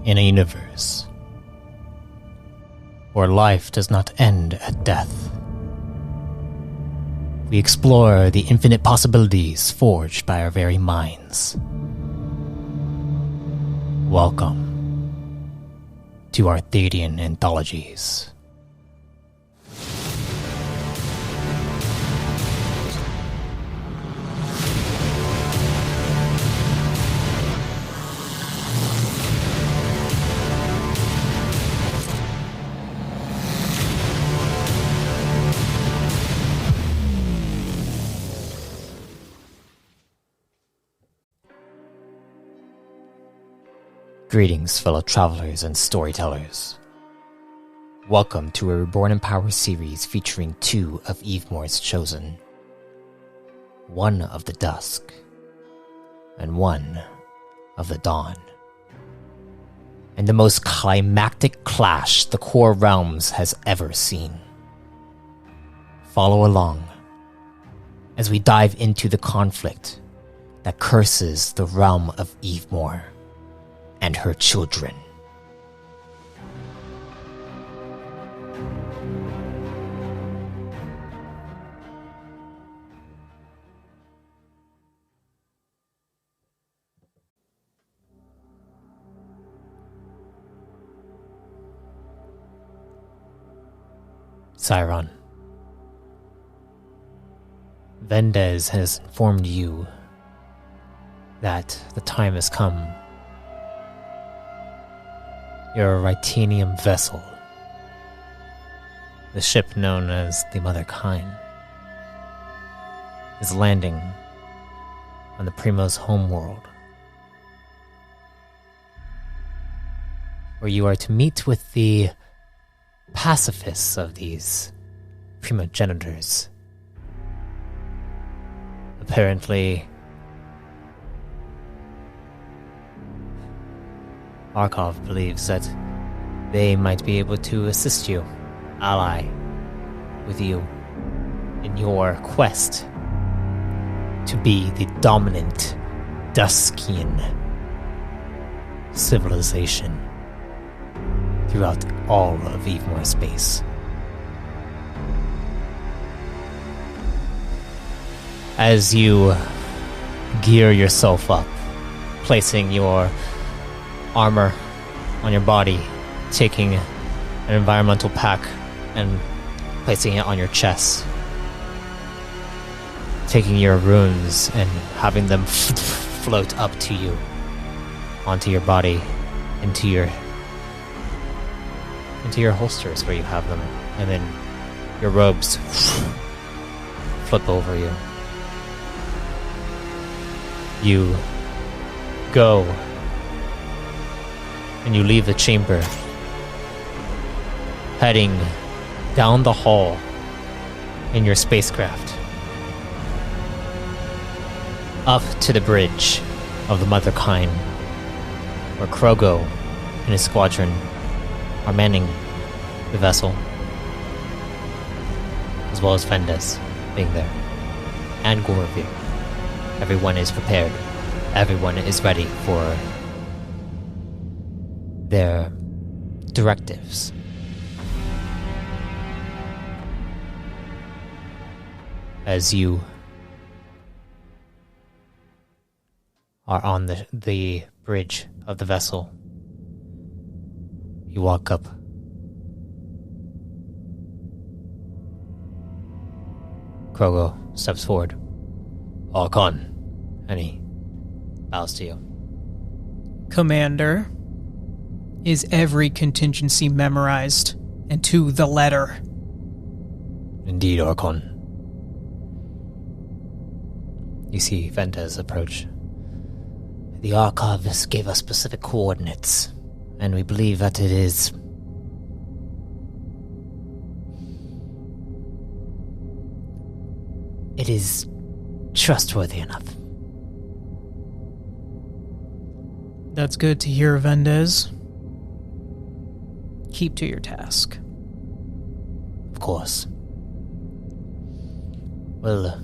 In a universe where life does not end at death, we explore the infinite possibilities forged by our very minds. Welcome to Arthadian Anthologies. Greetings, fellow travelers and storytellers. Welcome to a Reborn in Power series featuring two of Evemore's chosen. One of the Dusk, and one of the Dawn. And the most climactic clash the Core Realms has ever seen. Follow along as we dive into the conflict that curses the realm of Evemore and her children. Siron, Vendez has informed you that the time has come. Your Rytanium vessel, the ship known as the Mother Kind, is landing on the Primo's homeworld, where you are to meet with the pacifists of these primogenitors. Apparently, Markov believes that they might be able to assist you, ally with you in your quest to be the dominant Duskian civilization throughout all of Evemore space. As you gear yourself up, placing your armor on your body, taking an environmental pack and placing it on your chest, taking your runes and having them float up to you, onto your body, into your holsters where you have them, and then your robes flip over you. You go and you leave the chamber, heading down the hall in your spacecraft, up to the bridge of the Mother Kind, where Krogo and his squadron are manning the vessel, as well as Vendez being there, and Gorovir. Everyone is prepared. Everyone is ready for their directives. As you are on the bridge of the vessel, you walk up. Krogo steps forward. Alcon. And he bows to you. Commander, is every contingency memorized, and to the letter? Indeed, Archon. You see Vendez approach. The Archivist gave us specific coordinates, and we believe that it is trustworthy enough. That's good to hear, Vendez. Keep to your task. Of course. Will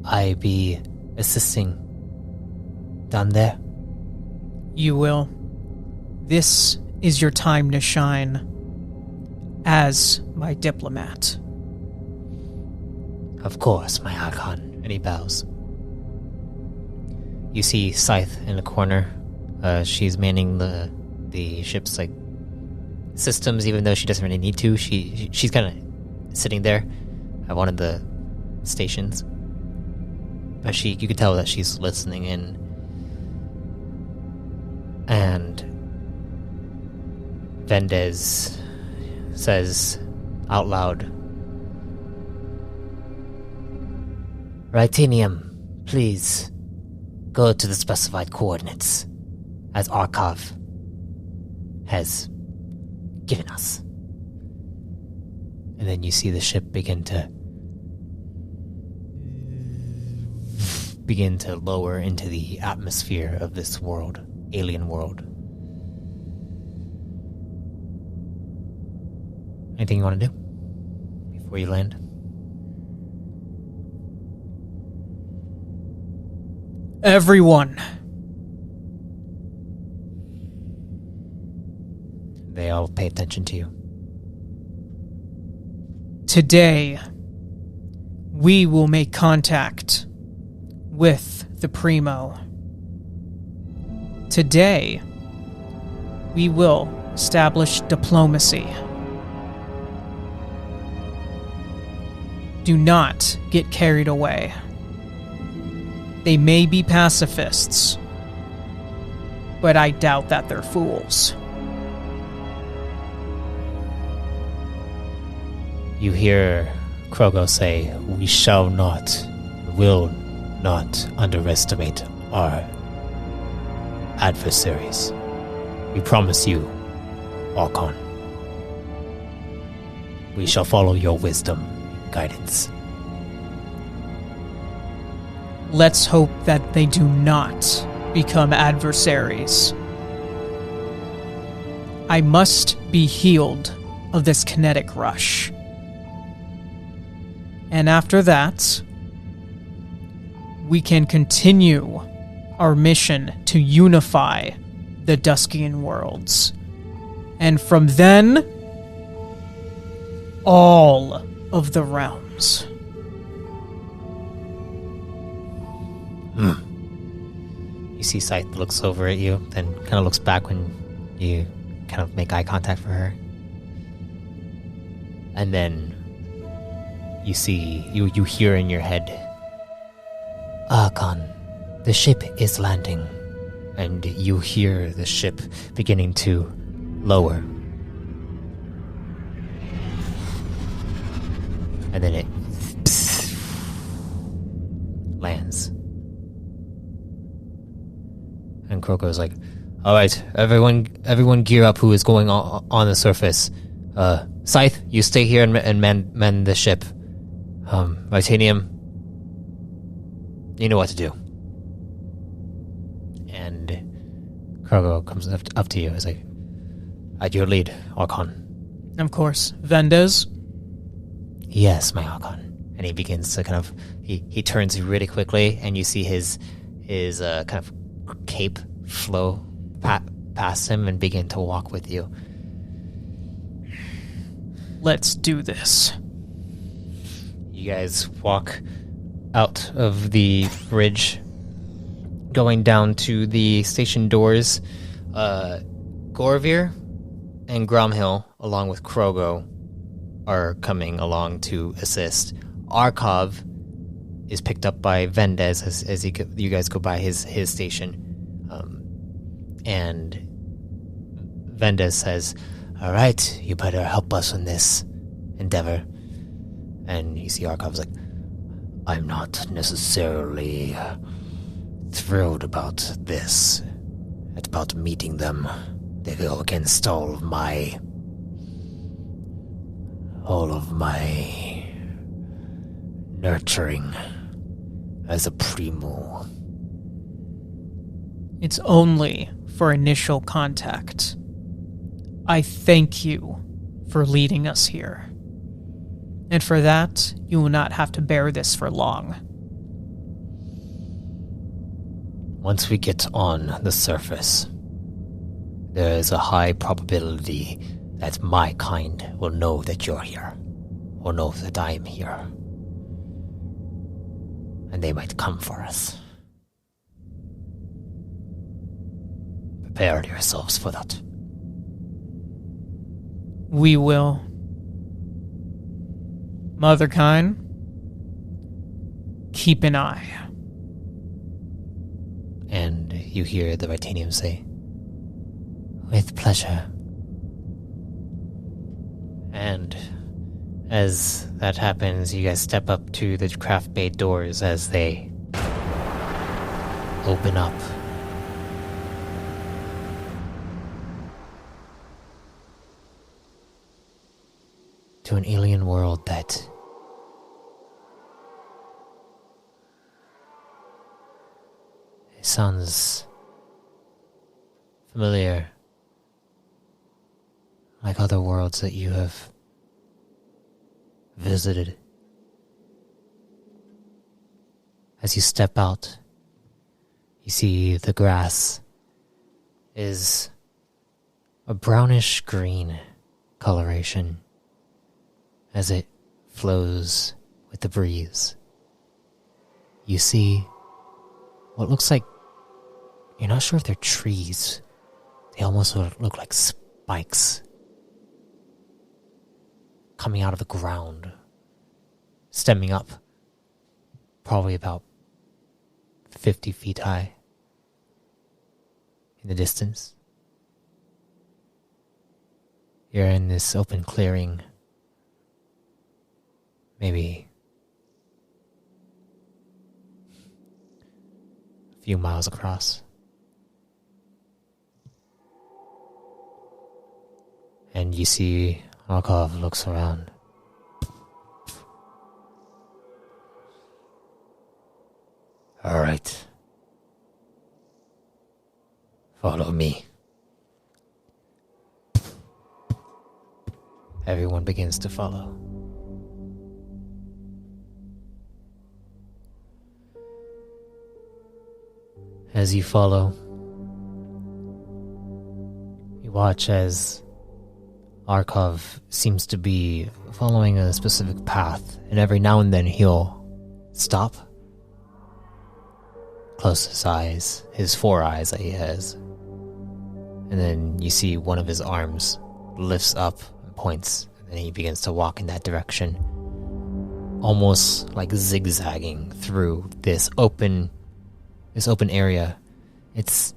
I be assisting down there? You will. This is your time to shine as my diplomat. Of course, my Archon. And he bows. You see Scythe in the corner. She's manning the ship's systems, even though she doesn't really need to. She's kind of sitting there at one of the stations, but you could tell that she's listening in. And Vendez says out loud, "Rytanium, please go to the specified coordinates as Archive has given us." And then you see the ship begin to lower into the atmosphere of this world, alien world. Anything you want to do before you land? Everyone. They all pay attention to you. Today, we will make contact with the Primo. Today, we will establish diplomacy. Do not get carried away. They may be pacifists, but I doubt that they're fools. You hear Krogo say, "We shall not, will not underestimate our adversaries. We promise you, Archon. We shall follow your wisdom and guidance." Let's hope that they do not become adversaries. I must be healed of this kinetic rush. And after that, we can continue our mission to unify the Duskian worlds. And from then, all of the realms. You see Scythe looks over at you, then kind of looks back when you kind of make eye contact for her. And then you see, you hear in your head, "Archon, the ship is landing." And you hear the ship beginning to lower. And then it lands. And Kroko's like, "All right, everyone gear up who is going on the surface. Scythe, you stay here and mend the ship. Rytanium, you know what to do." And Krogo comes up to you. He's like, "At your lead, Archon." Of course. Vendez? "Yes, my Archon." And he begins to kind of, he turns really quickly, and you see his kind of cape flow past him and begin to walk with you. Let's do this. You guys walk out of the bridge, going down to the station doors. Gorvir and Gromhill, along with Krogo, are coming along to assist. Archov is picked up by Vendez as you guys go by his station. And Vendez says, "All right, you better help us in this endeavor." And you see Archov's like, "I'm not necessarily thrilled about this. It's about meeting them. They go against all of my nurturing as a primo." It's only for initial contact. I thank you for leading us here. And for that, you will not have to bear this for long. Once we get on the surface, there is a high probability that my kind will know that you're here, or know that I am here. And they might come for us. Prepare yourselves for that. We will. Motherkind, keep an eye. And you hear the Vitanium say, with pleasure. And as that happens, you guys step up to the craft bay doors as they open up. To an alien world that sounds familiar, like other worlds that you have visited. As you step out, you see the grass is a brownish green coloration as it flows with the breeze. You see what looks like, you're not sure if they're trees. They almost look like spikes coming out of the ground, stemming up, probably about 50 feet high in the distance. You're in this open clearing, maybe a few miles across. And you see Arkov looks around. All right. Follow me. Everyone begins to follow. As you follow, you watch as Arkov seems to be following a specific path, and every now and then he'll stop, close his eyes, his 4 eyes that he has, and then you see one of his arms lifts up and points, and then he begins to walk in that direction, almost like zigzagging through this open area. It's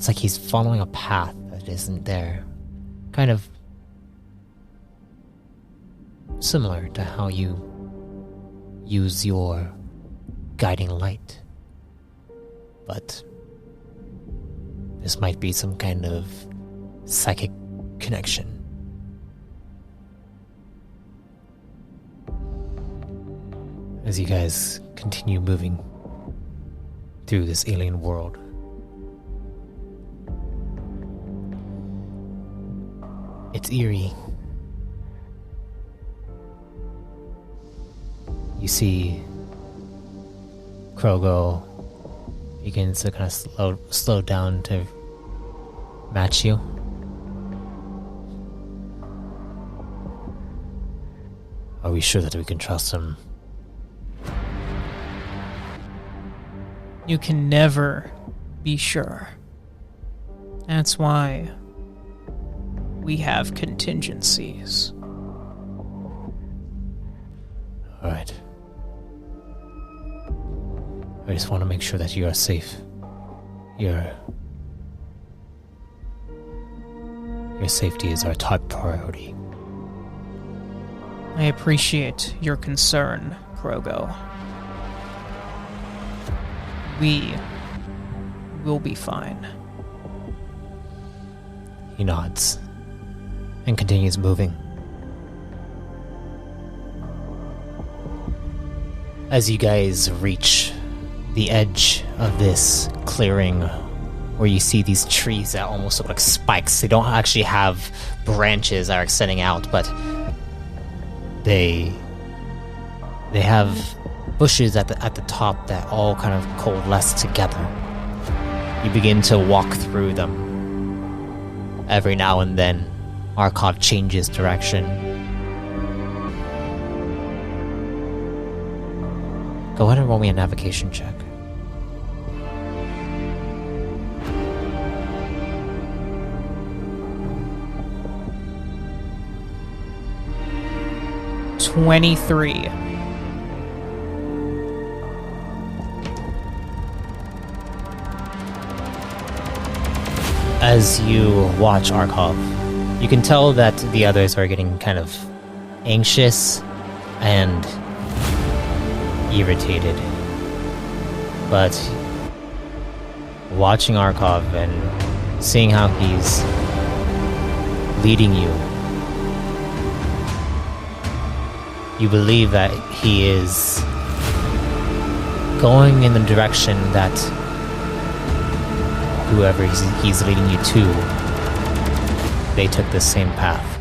like he's following a path that isn't there. Kind of similar to how you use your guiding light. But this might be some kind of psychic connection. As you guys continue moving through this alien world, it's eerie. You see Krogo begins to kind of slow down to match you. Are we sure that we can trust him? You can never be sure. That's why we have contingencies. Alright. I just want to make sure that you are safe. Your safety is our top priority. I appreciate your concern, Krogo. We will be fine. He nods and continues moving. As you guys reach the edge of this clearing, where you see these trees that almost look like spikes. They don't actually have branches that are extending out, but they have bushes at the top that all kind of coalesce together. You begin to walk through them. Every now and then, Arcov changes direction. Go ahead and roll me a navigation check. $23. As you watch Arcov, you can tell that the others are getting kind of anxious and irritated. But watching Arcov and seeing how he's leading you, you believe that he is going in the direction that whoever he's leading you to, they took the same path.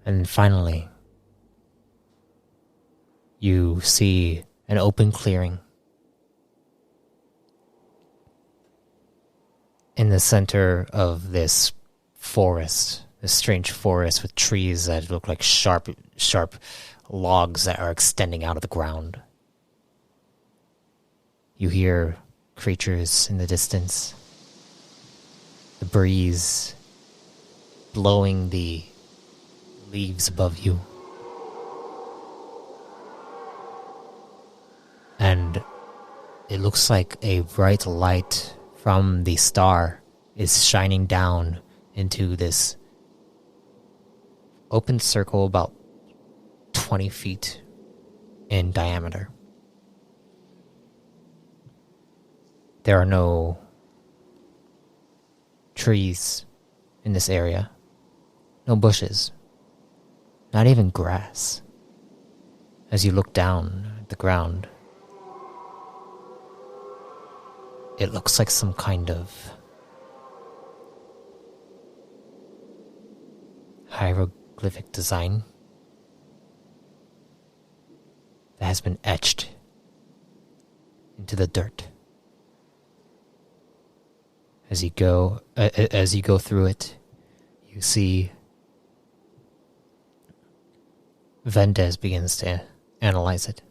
And finally, you see an open clearing. In the center of this forest, this strange forest with trees that look like sharp logs that are extending out of the ground. You hear creatures in the distance. The breeze blowing the leaves above you. And it looks like a bright light from the star is shining down into this open circle about 20 feet in diameter. There are no trees in this area, no bushes, not even grass. As you look down at the ground, it looks like some kind of hieroglyphic design that has been etched into the dirt. As you go through it, you see Vendez begins to analyze it.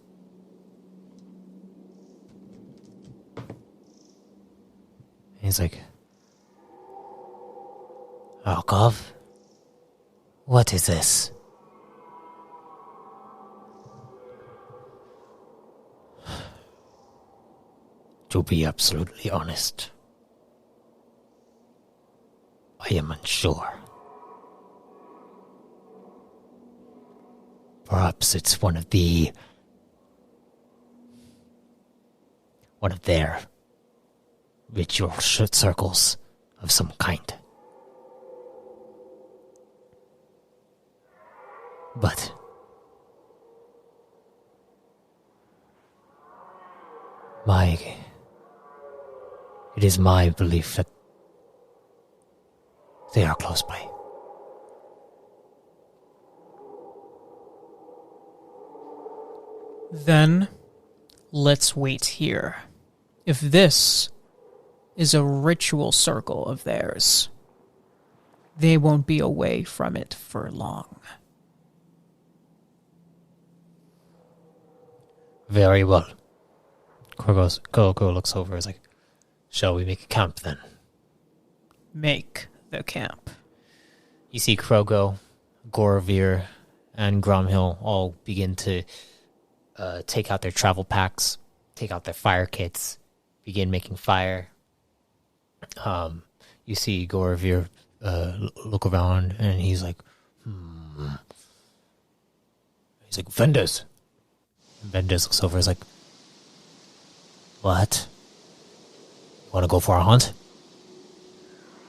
He's like, Alkov, what is this? To be absolutely honest, I am unsure. Perhaps it's one of their ritual circles of some kind. But it is my belief that they are close by. Then, let's wait here. If this is a ritual circle of theirs, they won't be away from it for long. Very well. Koko looks over and is like, shall we make a camp then? Make the camp. You see Krogo, Gorovir, and Gromhill all begin to take out their travel packs, take out their fire kits, begin making fire. You see Gorovir look around, and he's like, He's like, Vendez. Vendez looks over and is like, what? You want to go for a hunt?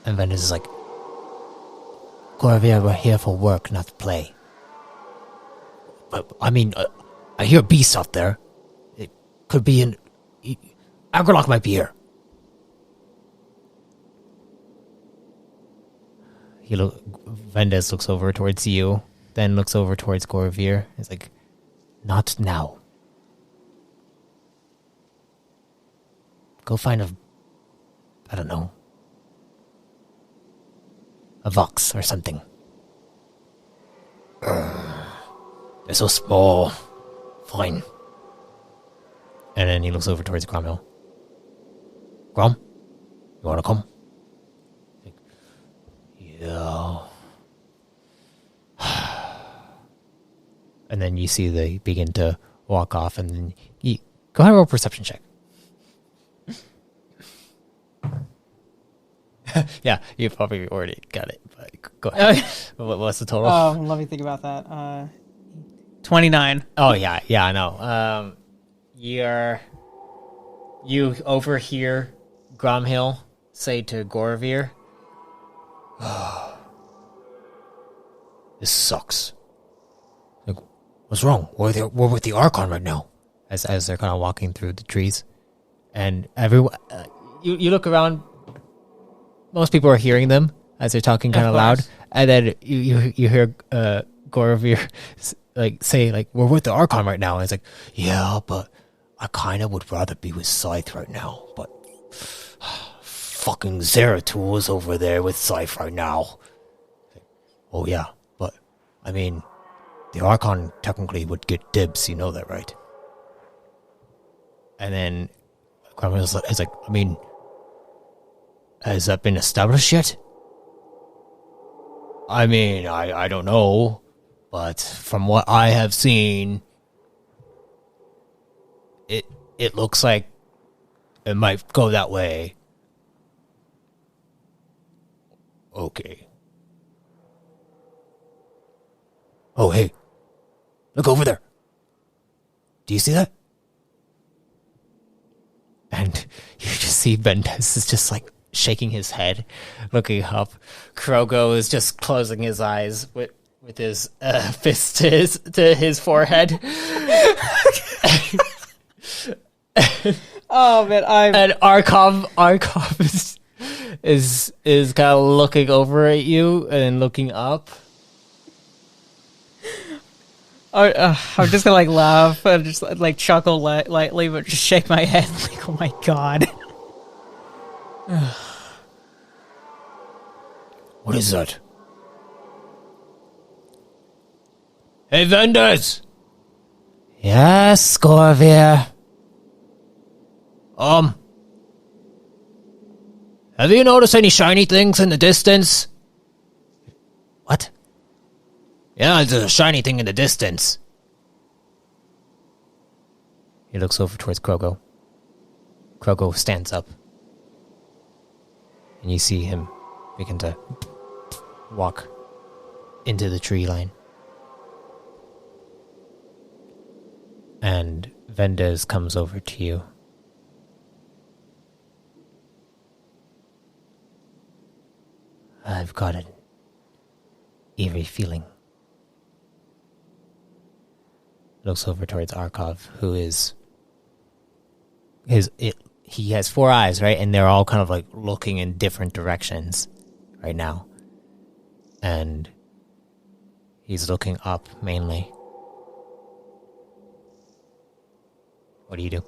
And Vendez is like, Gorovir, we're here for work, not to play. But, I mean, I hear beasts out there. It could be Agrelok might be here. Vendez looks over towards you, then looks over towards Gorovir. He's like, not now. Go find I don't know, a Vox or something. They're so small. Fine. And then he looks over towards Cromwell. Grom, you want to come? Like, yeah. And then you see they begin to walk off, and then you go ahead and roll a perception check. Yeah, you probably already got it, but go ahead. What's the total? Let me think about that. 29. Oh, yeah, I know. You overhear Gromhill say to Gorovir, this sucks. Like, what's wrong? We're with the Archon right now. As they're kind of walking through the trees. And everyone, you look around, most people are hearing them as they're talking kind of loud. And then you hear Gorovir like say, like, we're with the Archon right now. And it's like, yeah, but I kind of would rather be with Scythe right now. But fucking Zeratul is over there with Scythe right now. Oh, yeah, but, I mean, the Archon technically would get dibs, you know that, right? And then Cromwell is like, I mean, has that been established yet? I mean, I don't know, but from what I have seen, it looks like it might go that way. Okay. Oh, hey. Look over there. Do you see that? And you just see Ventus is just like shaking his head, looking up. Krogo is just closing his eyes with his fist to his forehead. Oh man, and Arkham is kind of looking over at you and looking up. I'm just gonna like laugh and just like chuckle lightly, but just shake my head like, oh my god. What is that? Hey, vendors! Yes, Gorovir. Have you noticed any shiny things in the distance? What? Yeah, there's a shiny thing in the distance. He looks over towards Krogo. Krogo stands up. And you see him begin to walk into the tree line. And Vendes comes over to you. I've got an eerie feeling. Looks over towards Arkov, who is he has 4 eyes, right? And they're all kind of like looking in different directions right now. And he's looking up mainly. What do you do?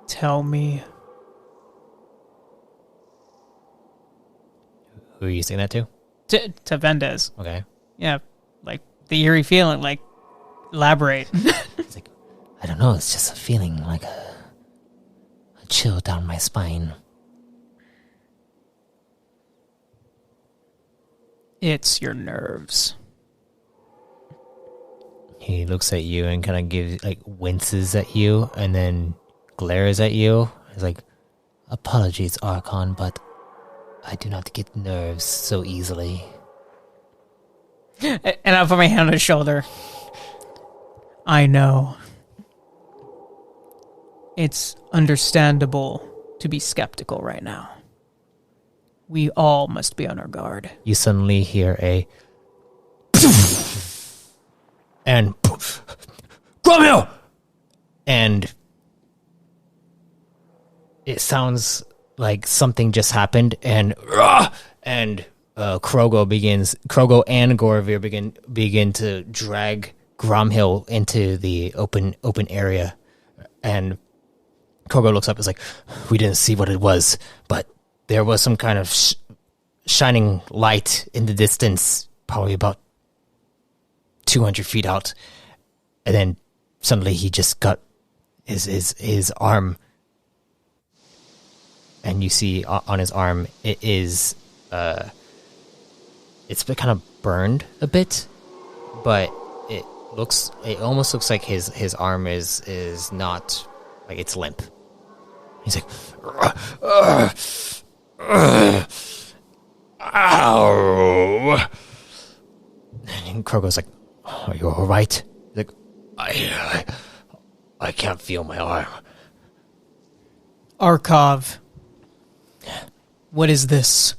Tell me. Who are you saying that to? To Vendes. Okay. Yeah, like the eerie feeling, like elaborate. It's like, I don't know, it's just a feeling like a chill down my spine. It's your nerves. He looks at you and kind of gives, like, winces at you and then glares at you. He's like, apologies, Archon, but I do not get nerves so easily. And I put my hand on his shoulder. I know. It's understandable to be skeptical right now. We all must be on our guard. You suddenly hear a and Gromio! And it sounds like something just happened, and Krogo and Gorovir begin to drag Gromhill into the open area, and Kogo looks up and is like, we didn't see what it was, but there was some kind of shining light in the distance, probably about 200 feet out. And then suddenly he just got his arm. And you see on his arm, it's been kind of burned a bit, but it almost looks like his arm is not, like, it's limp. He's like, ow. And Krogo's like, are you all right? He's like, I can't feel my arm. Arkov, what is this?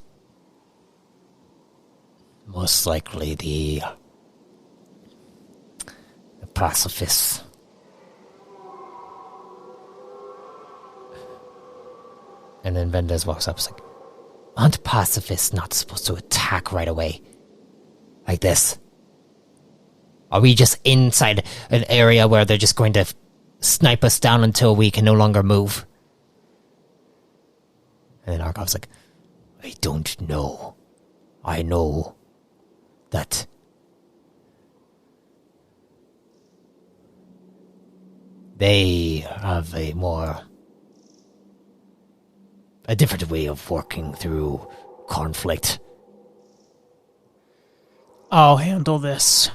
Most likely the pacifist. And then Vendez walks up and is like, aren't pacifists not supposed to attack right away? Like this? Are we just inside an area where they're just going to snipe us down until we can no longer move? And then Arkov's like, I don't know. I know that they have a different way of working through conflict. I'll handle this.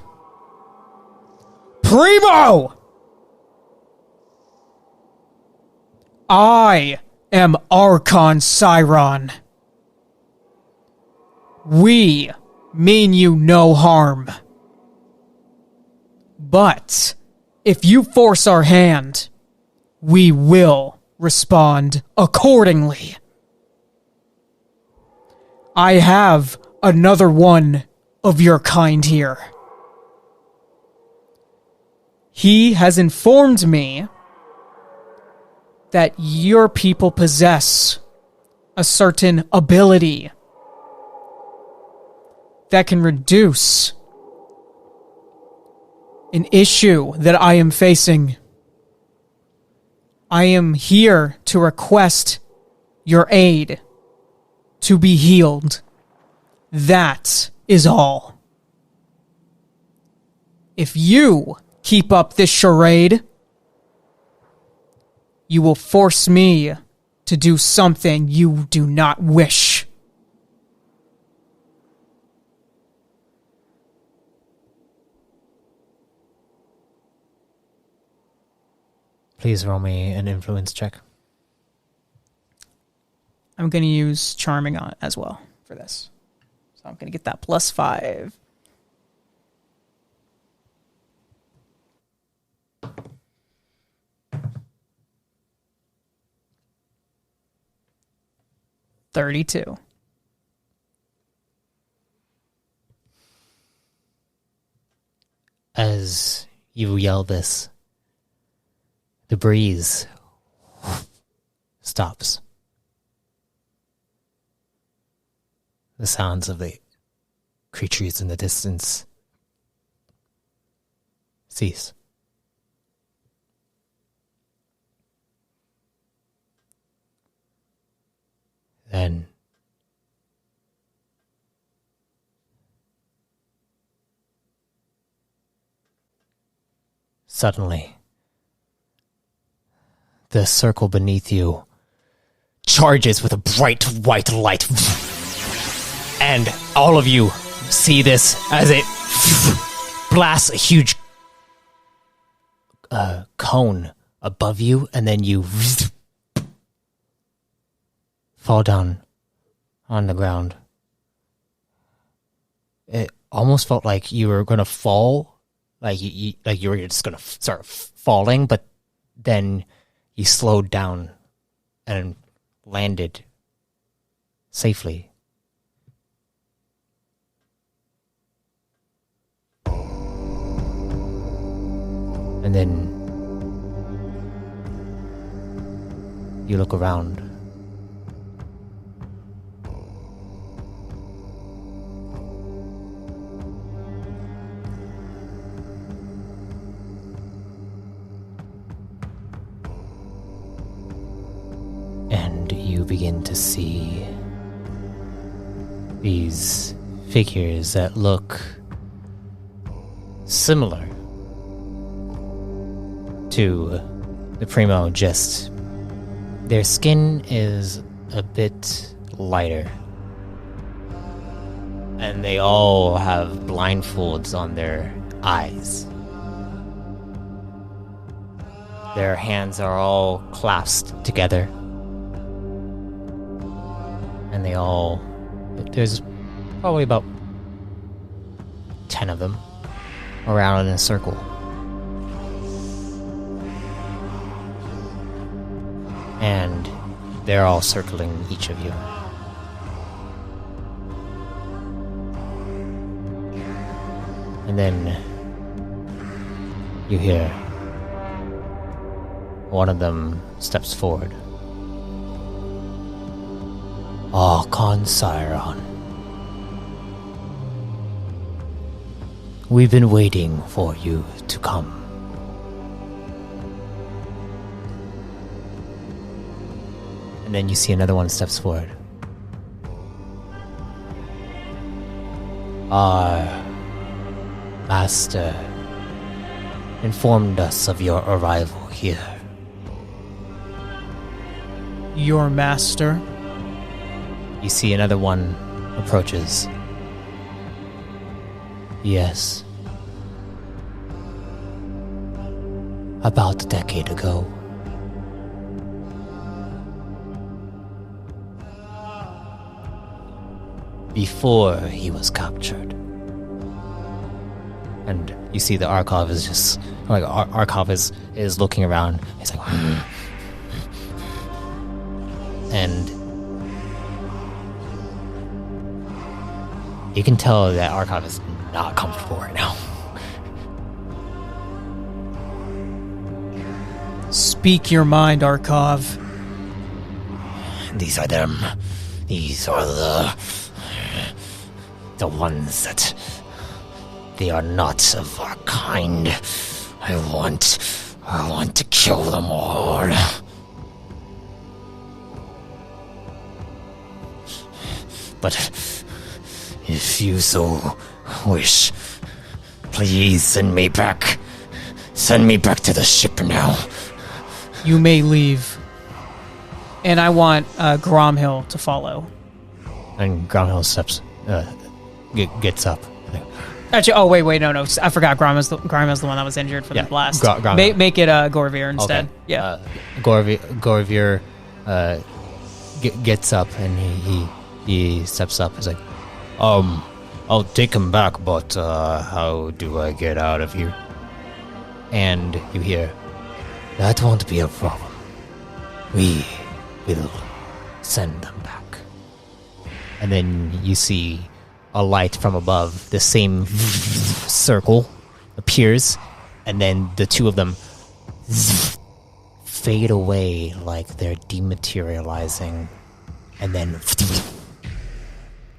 Primo! I am Archon Siron. We mean you no harm. But if you force our hand, we will respond accordingly. I have another one of your kind here. He has informed me that your people possess a certain ability that can reduce an issue that I am facing. I am here to request your aid to be healed. That is all. If you keep up this charade, you will force me to do something you do not wish. Please roll me an influence check. I'm going to use Charming on as well for this. So I'm going to get that +5. $32. As you yell this, the breeze stops. The sounds of the creatures in the distance cease. Then suddenly the circle beneath you charges with a bright white light. And all of you see this as it blasts a huge cone above you, and then you fall down on the ground. It almost felt like you were going to fall, like you were just going to start falling, but then you slowed down and landed safely. And then you look around. you begin to see these figures that look similar to the Primo, just their skin is a bit lighter. And they all have blindfolds on their eyes. Their hands are all clasped together. And there's probably about 10 of them around in a circle. And they're all circling each of you. And then you hear one of them steps forward. Archon Siron. We've been waiting for you to come. And then you see another one steps forward. Our master informed us of your arrival here. Your master? You see another one approaches. Yes. About a decade ago. Before he was captured. And you see the Archov is just like Archov is looking around. He's like, and you can tell that Archov is not comfortable right now. Speak your mind, Archov. These are them. These are the ones that they are not of our kind. I want to kill them all. But if you so wish, please send me back. Send me back to the ship now. You may leave. And I want Gromhill to follow. And Gromhill gets up. Actually, wait, no. I forgot Gromhill's the one that was injured from the blast. Make it Gorvir instead. Okay. Yeah. Gorvir gets up and he steps up. He's like, I'll take him back, but how do I get out of here? And you hear, that won't be a problem. We will send them back. And then you see a light from above, the same circle appears, and then the two of them fade away like they're dematerializing, and then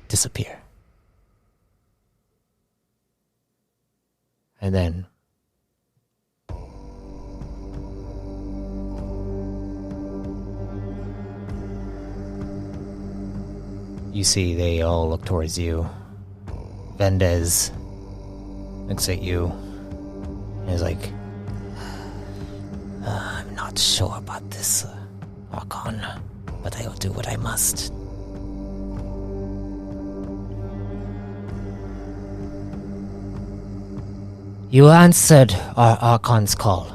disappear. And then you see they all look towards you. Vendez looks at you and is like, I'm not sure about this, Archon, but I will do what I must. You answered our Archon's call.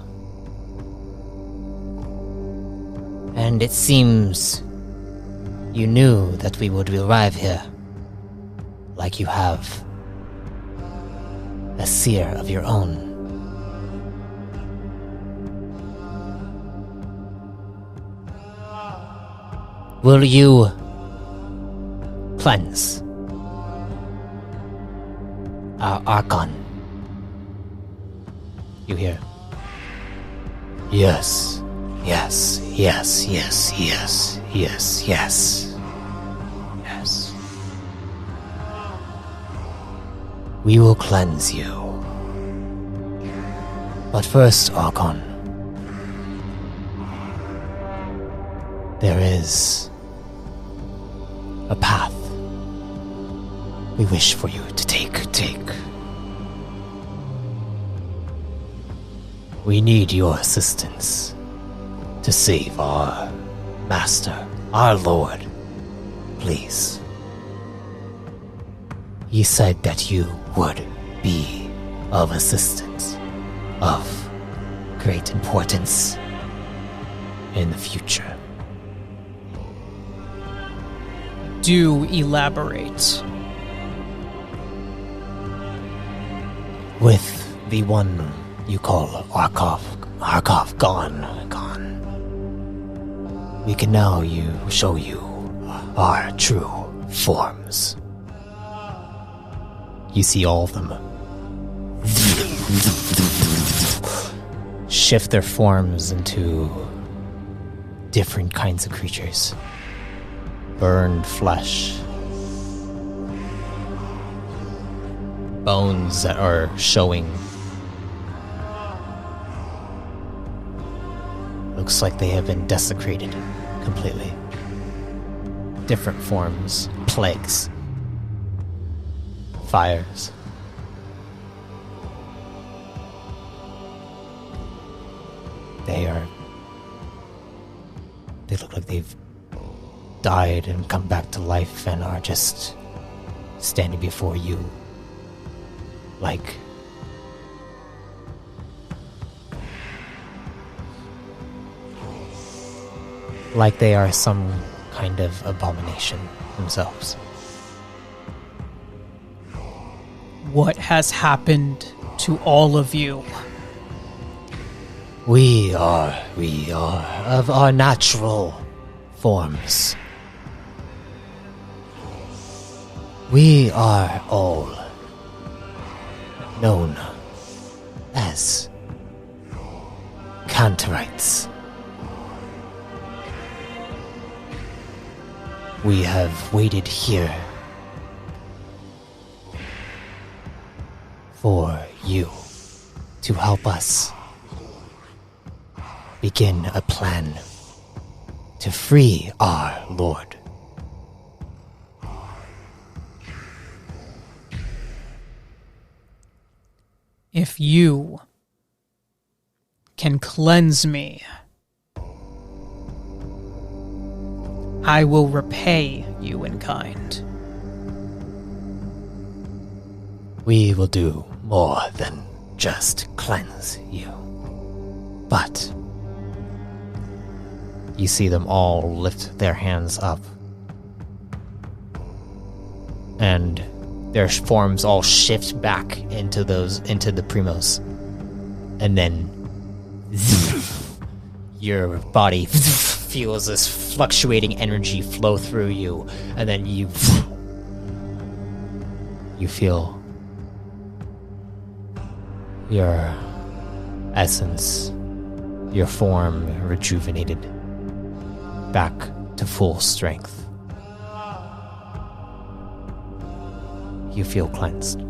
And it seems you knew that we would arrive here, like you have a seer of your own. Will you cleanse our Archon? You hear? Yes, yes, yes, yes, yes, yes, yes, yes. We will cleanse you. But first, Archon, there is a path we wish for you to take. We need your assistance to save our master, our lord. Please. He said that you would be of assistance, of great importance in the future. Do elaborate. With the one you call Arkhov gone. We can now show you our true forms. You see all of them shift their forms into different kinds of creatures. Burned flesh. Bones that are showing. Looks like they have been desecrated completely. Different forms. Plagues. Fires. They look like they've died and come back to life and are just standing before you like they are some kind of abomination themselves. What has happened to all of you? We are of our natural forms. We are all known as Cantorites. We have waited here for you to help us begin a plan to free our Lord. If you can cleanse me, I will repay you in kind. We will do more than just cleanse you. But you see them all lift their hands up. And their forms all shift back into the primos. And then your body feels this fluctuating energy flow through you. And then you feel your essence, your form rejuvenated back to full strength. You feel cleansed.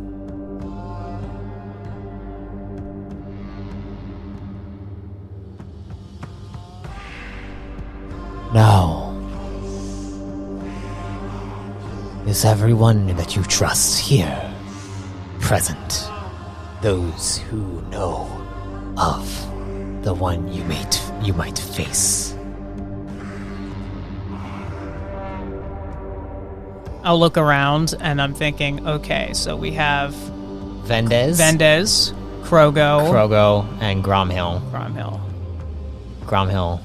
Now, is everyone that you trust here present? Those who know of the one you might face. I'll look around and I'm thinking, okay, so we have Vendez, Krogo, and Gromhill. Gromhill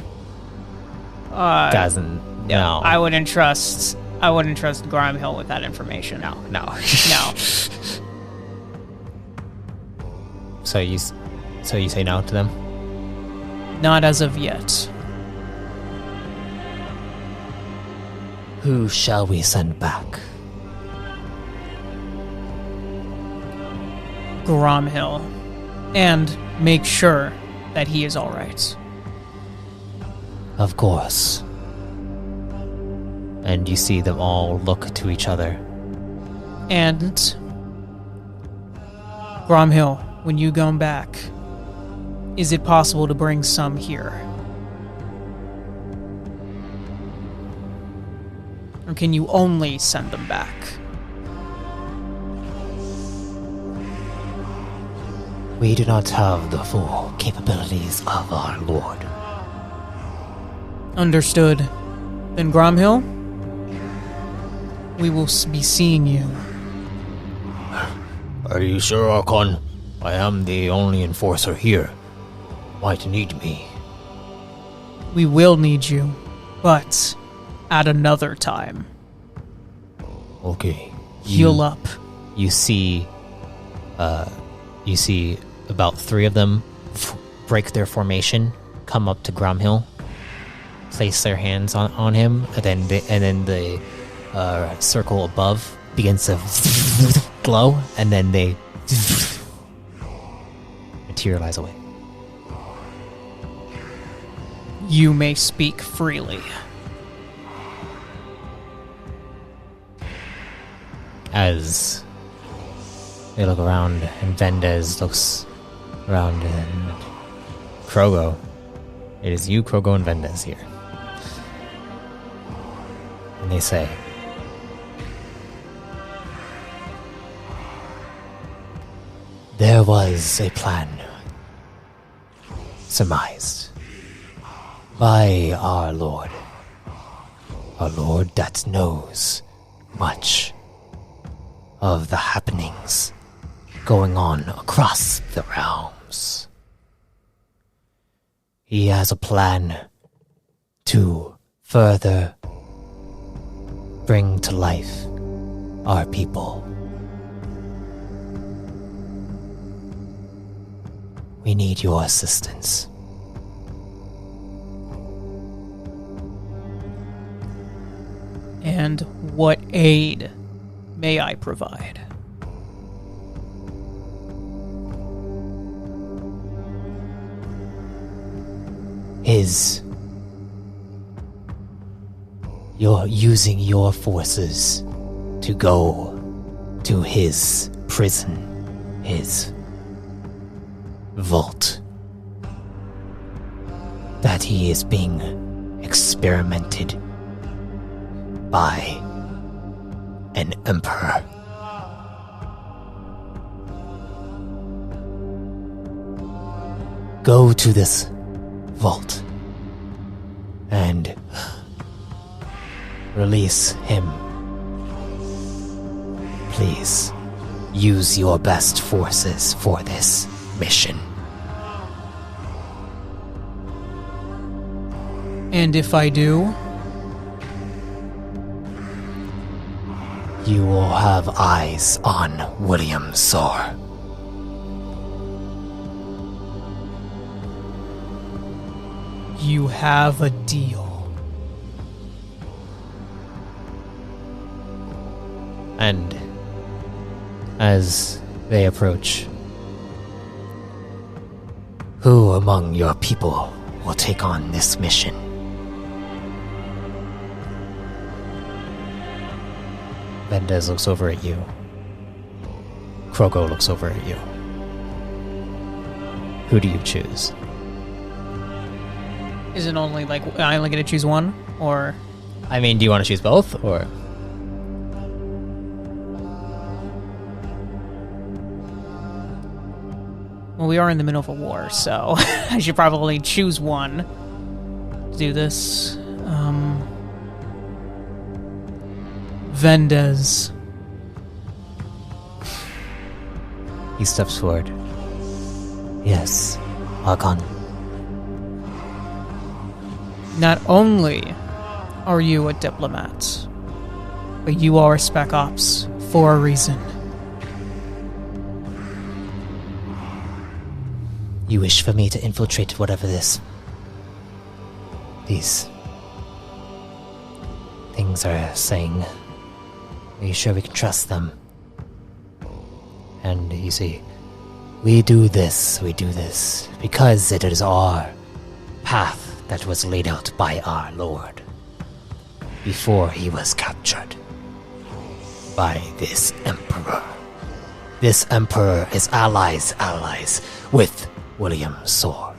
doesn't know. I wouldn't trust Gromhill with that information. No. So you say no to them? Not as of yet. Who shall we send back? Gromhill. And make sure that he is alright. Of course. And you see them all look to each other. And Gromhill, when you go back, is it possible to bring some here? Or can you only send them back? We do not have the full capabilities of our Lord. Understood. Then Gromhill, we will be seeing you. Are you sure, Archon? I am the only enforcer here. Might need me. We will need you, but at another time. Okay. Heal up. You see about 3 of them break their formation, come up to Gromhill, place their hands on him, and then the circle above begins to glow, and then they materialize away. You may speak freely. As they look around, and Vendez looks around, and Krogo. It is you, Krogo, and Vendez here. And they say, there was a plan surmised by our Lord that knows much of the happenings going on across the realms. He has a plan to further bring to life our people. We need your assistance. And what aid may I provide? You're using your forces to go to his prison, his vault, that he is being experimented by an emperor. Go to this vault and release him. Please use your best forces for this mission. And if I do? You will have eyes on William Soar. You have a deal. And as they approach, who among your people will take on this mission? Vendez looks over at you. Krogo looks over at you. Who do you choose? Is it only like I only get to choose one, or? I mean, do you want to choose both, or? Well, we are in the middle of a war, so I should probably choose one to do this. Vendez. He steps forward. Yes, Archon. Not only are you a diplomat, but you are a spec ops for a reason. You wish for me to infiltrate whatever these things are saying. Are you sure we can trust them? And you see, we do this because it is our path that was laid out by our Lord before he was captured by this Emperor. This Emperor is allies with William Soar.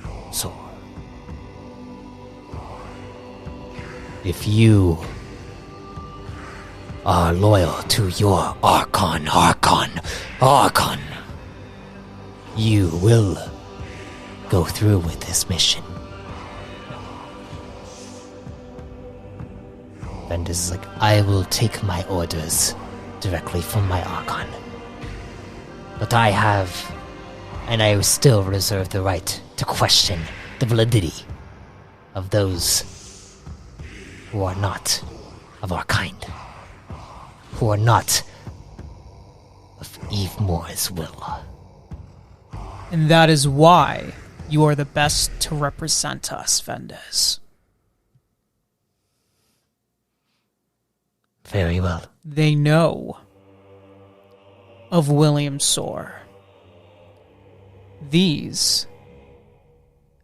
If you are loyal to your Archon, you will go through with this mission. Vendis is like, I will take my orders directly from my Archon. But I have, and I still reserve the right to question the validity of those who are not of our kind, who are not of Evemore's will. And that is why you are the best to represent us, Vendes. Very well. They know of William Soar. These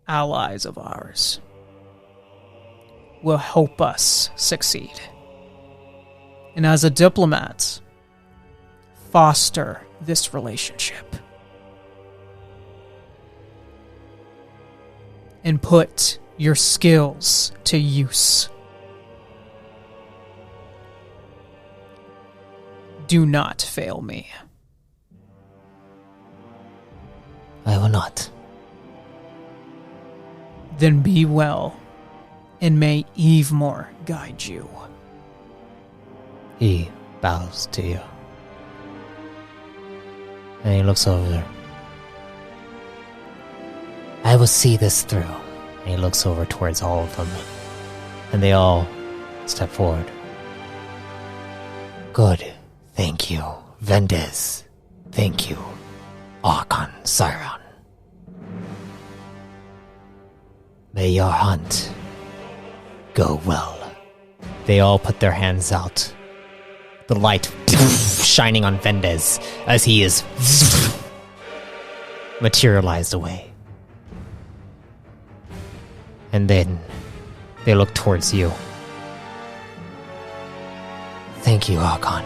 allies of ours will help us succeed. And as a diplomat, foster this relationship. And put your skills to use. Do not fail me. I will not. Then be well, and may Evemore guide you. He bows to you. And he looks over there. I will see this through. And he looks over towards all of them. And they all step forward. Good. Thank you, Vendes. Thank you, Archon Siron. May your hunt go well. They all put their hands out. The light shining on Vendes as he is materialized away. And then they look towards you. Thank you, Archon.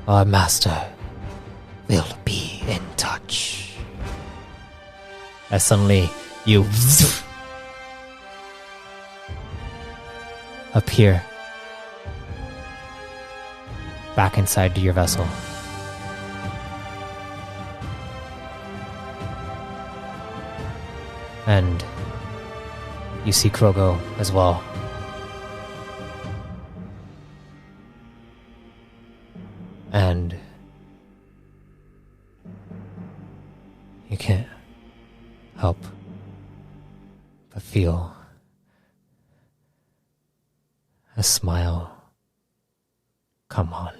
Our master will be in touch. As suddenly you appear back inside your vessel. And you see Krogo as well. And you can't help but feel a smile come on.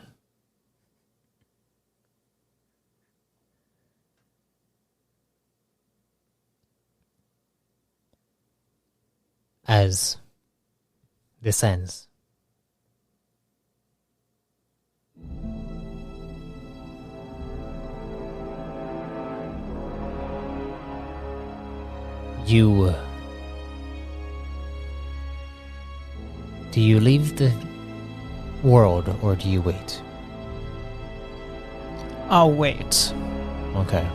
As this ends, do you leave the world or do you wait? I'll wait. Okay.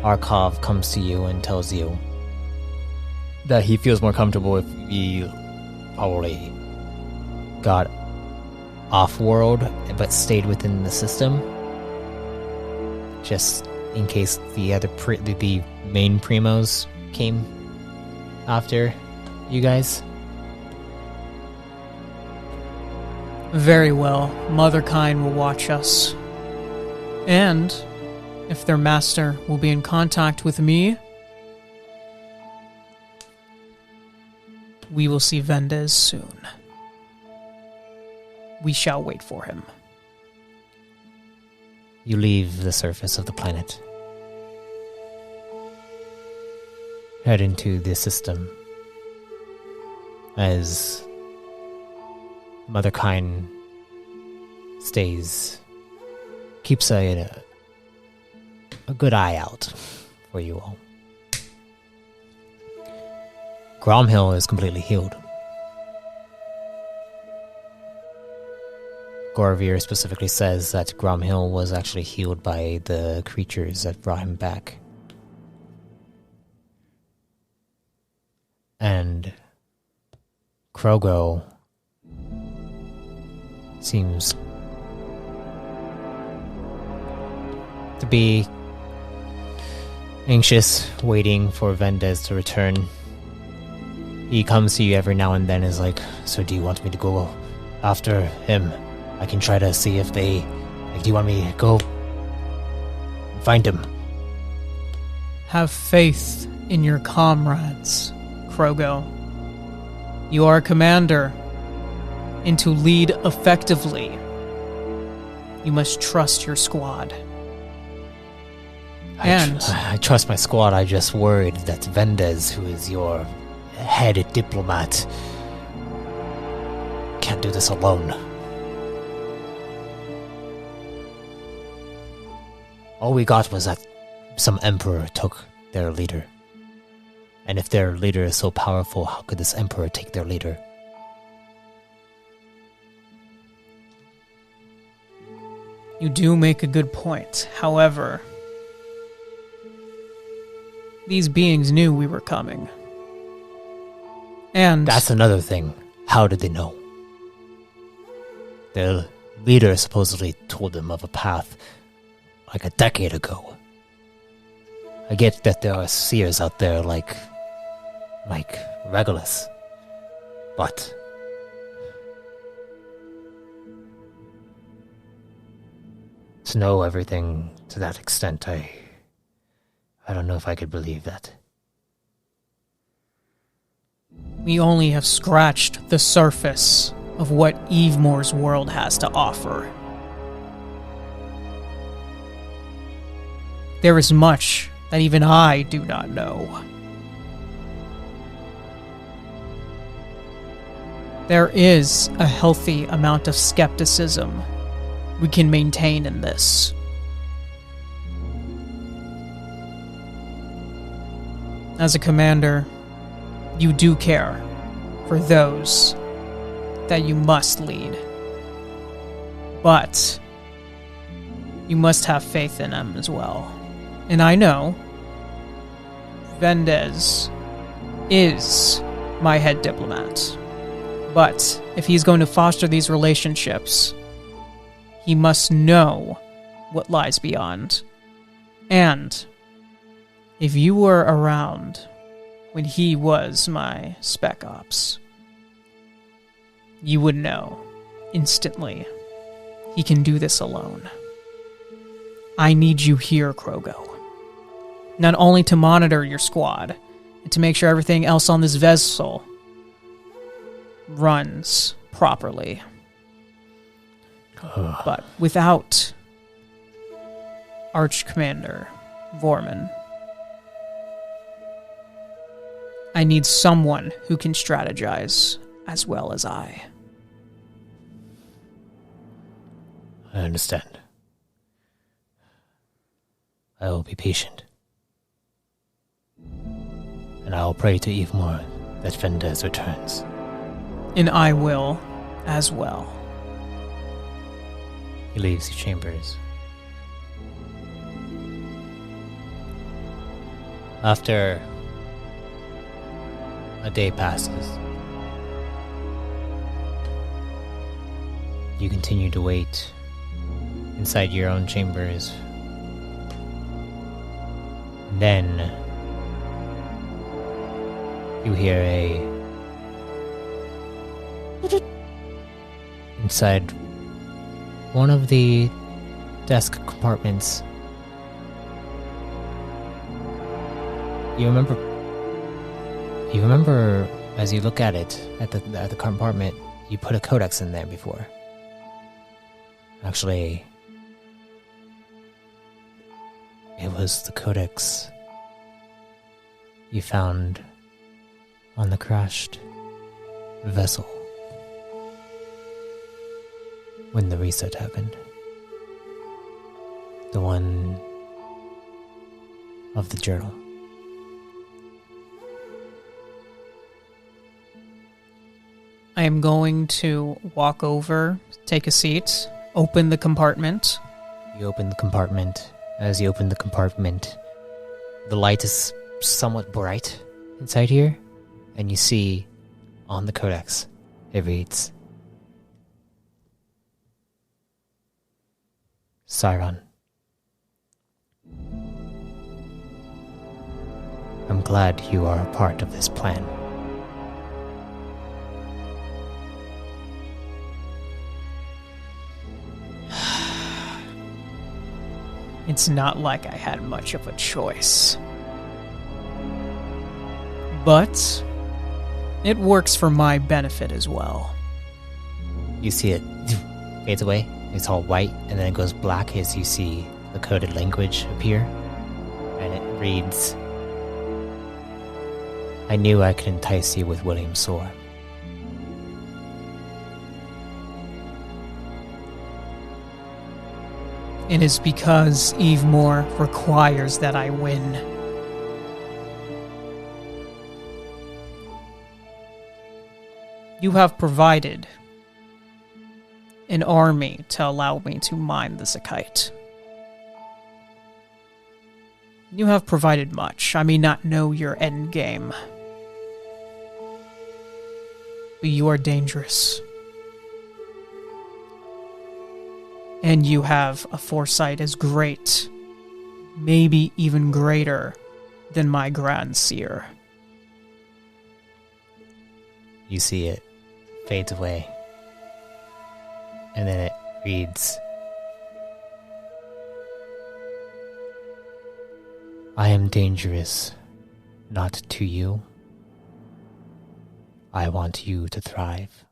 Arkov comes to you and tells you that he feels more comfortable if he probably got off-world but stayed within the system, just in case the other the main primos came after you guys. Very well. Motherkind will watch us. And if their master will be in contact with me, we will see Vendes soon. We shall wait for him. You leave the surface of the planet. Head into the system. As Motherkind keeps a good eye out for you all. Gromhill is completely healed. Goravir specifically says that Gromhill was actually healed by the creatures that brought him back. And Krogo seems to be anxious, waiting for Vendez to return. He comes to you every now and then, is like, so do you want me to go after him? I can try to see if they... Like, do you want me to go find him? Have faith in your comrades, Krogo. You are a commander, and to lead effectively, you must trust your squad. I trust my squad. I just worried that Vendez, who is your head diplomat, can't do this alone. All we got was that some emperor took their leader. And if their leader is so powerful, how could this emperor take their leader? You do make a good point. However, these beings knew we were coming. And that's another thing. How did they know? Their leader supposedly told them of a path like a decade ago. I get that there are seers out there like Regulus, but to know everything to that extent, I don't know if I could believe that. We only have scratched the surface of what Evemore's world has to offer. There is much that even I do not know. There is a healthy amount of skepticism we can maintain in this. As a commander, you do care for those that you must lead. But you must have faith in them as well. And I know Vendez is my head diplomat. But if he's going to foster these relationships, he must know what lies beyond. And if you were around when he was my spec ops, you would know instantly he can do this alone. I need you here, Krogo. Not only to monitor your squad, and to make sure everything else on this vessel runs properly. But without Arch Commander Vorman, I need someone who can strategize as well as I. I understand. I will be patient. And I will pray to Evemore that Vendez returns. And I will as well. He leaves the chambers. After a day passes, you continue to wait inside your own chambers. And then you hear inside one of the desk compartments. You remember as you look at it, at the compartment, you put a codex in there before. Actually, it was the codex you found on the crashed vessel when the reset happened. The one of the journal. I am going to walk over, take a seat, open the compartment. You open the compartment. As you open the compartment, the light is somewhat bright inside here, and you see on the codex, it reads, Siron. I'm glad you are a part of this plan. It's not like I had much of a choice. But it works for my benefit as well. You see it fades away. It's all white, and then it goes black as you see the coded language appear. And it reads, I knew I could entice you with William's sword. It is because Evemore requires that I win. You have provided an army to allow me to mine the Zakite. You have provided much. I may not know your end game, but you are dangerous. And you have a foresight as great, maybe even greater, than my Grand Seer. You see it fades away. And then it reads, I am dangerous, not to you. I want you to thrive.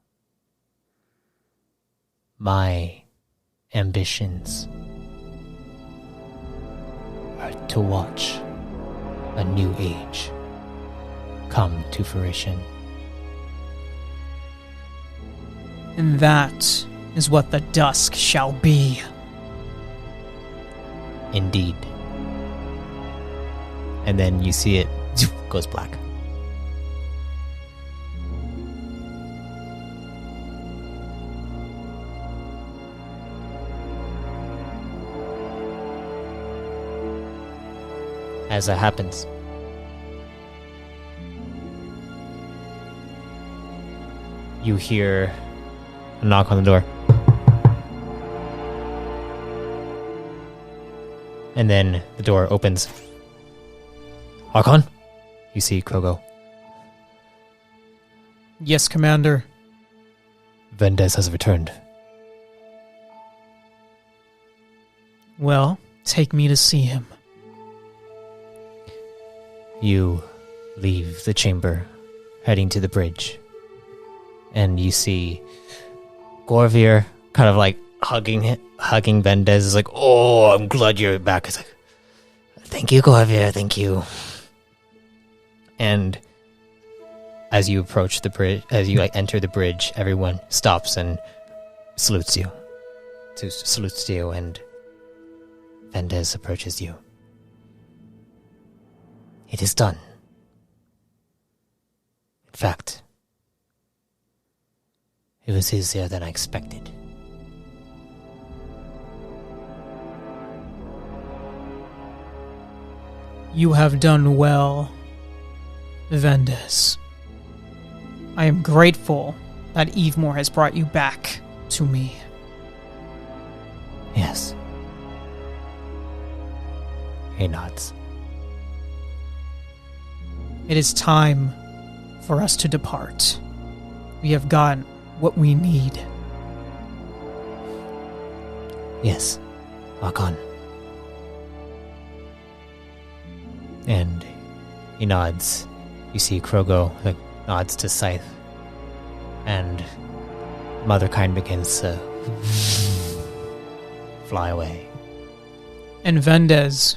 My ambitions are to watch a new age come to fruition. And that is what the Dusk shall be. Indeed. And then you see it goes black. As that happens, you hear a knock on the door. And then the door opens. Archon? You see Krogo. Yes, Commander. Vendez has returned. Well, take me to see him. You leave the chamber, heading to the bridge. And you see Gorvier kind of like hugging Vendez. Is like, oh, I'm glad you're back. It's like, thank you, Gorvier, thank you. And as you approach the bridge, as you enter the bridge, everyone stops and salutes you. Salutes you, and Vendez approaches you. It is done. In fact, it was easier than I expected. You have done well, Vendez. I am grateful that Evemore has brought you back to me. Yes. He nods. It is time for us to depart. We have gotten what we need. Yes, Archon. And he nods. You see Krogo nods to Scythe. And Motherkind begins to fly away. And Vendez,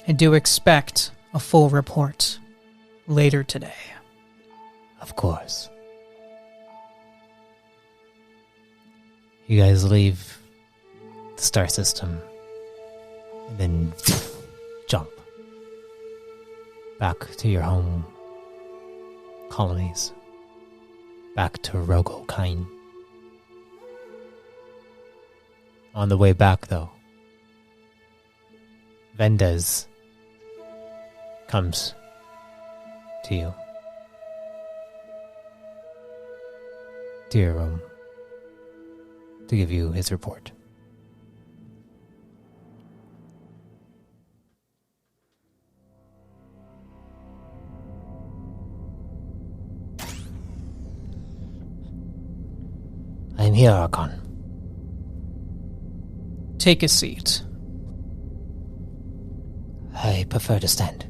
I do expect a full report later today. Of course. You guys leave the star system and then jump back to your home colonies, back to Rogokine. On the way back, though, Vendez comes to you, to your room, to give you his report. I'm here, Archon. Take a seat. I prefer to stand.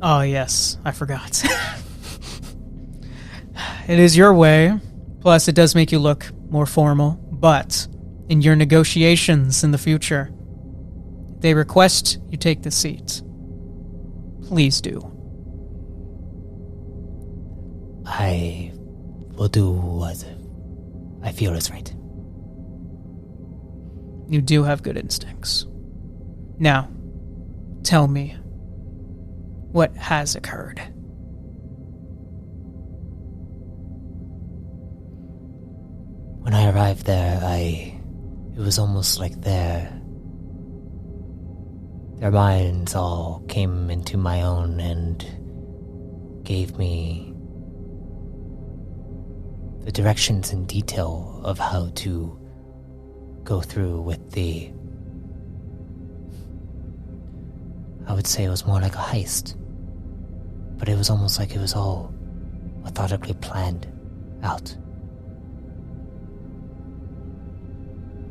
Oh, yes, I forgot. It is your way. Plus, it does make you look more formal. But in your negotiations in the future, they request you take the seat. Please do. I will do what I feel is right. You do have good instincts. Now, tell me, what has occurred? When I arrived there, it was almost like their minds all came into my own and gave me the directions and detail of how to go through with I would say it was more like a heist, but it was almost like it was all methodically planned out.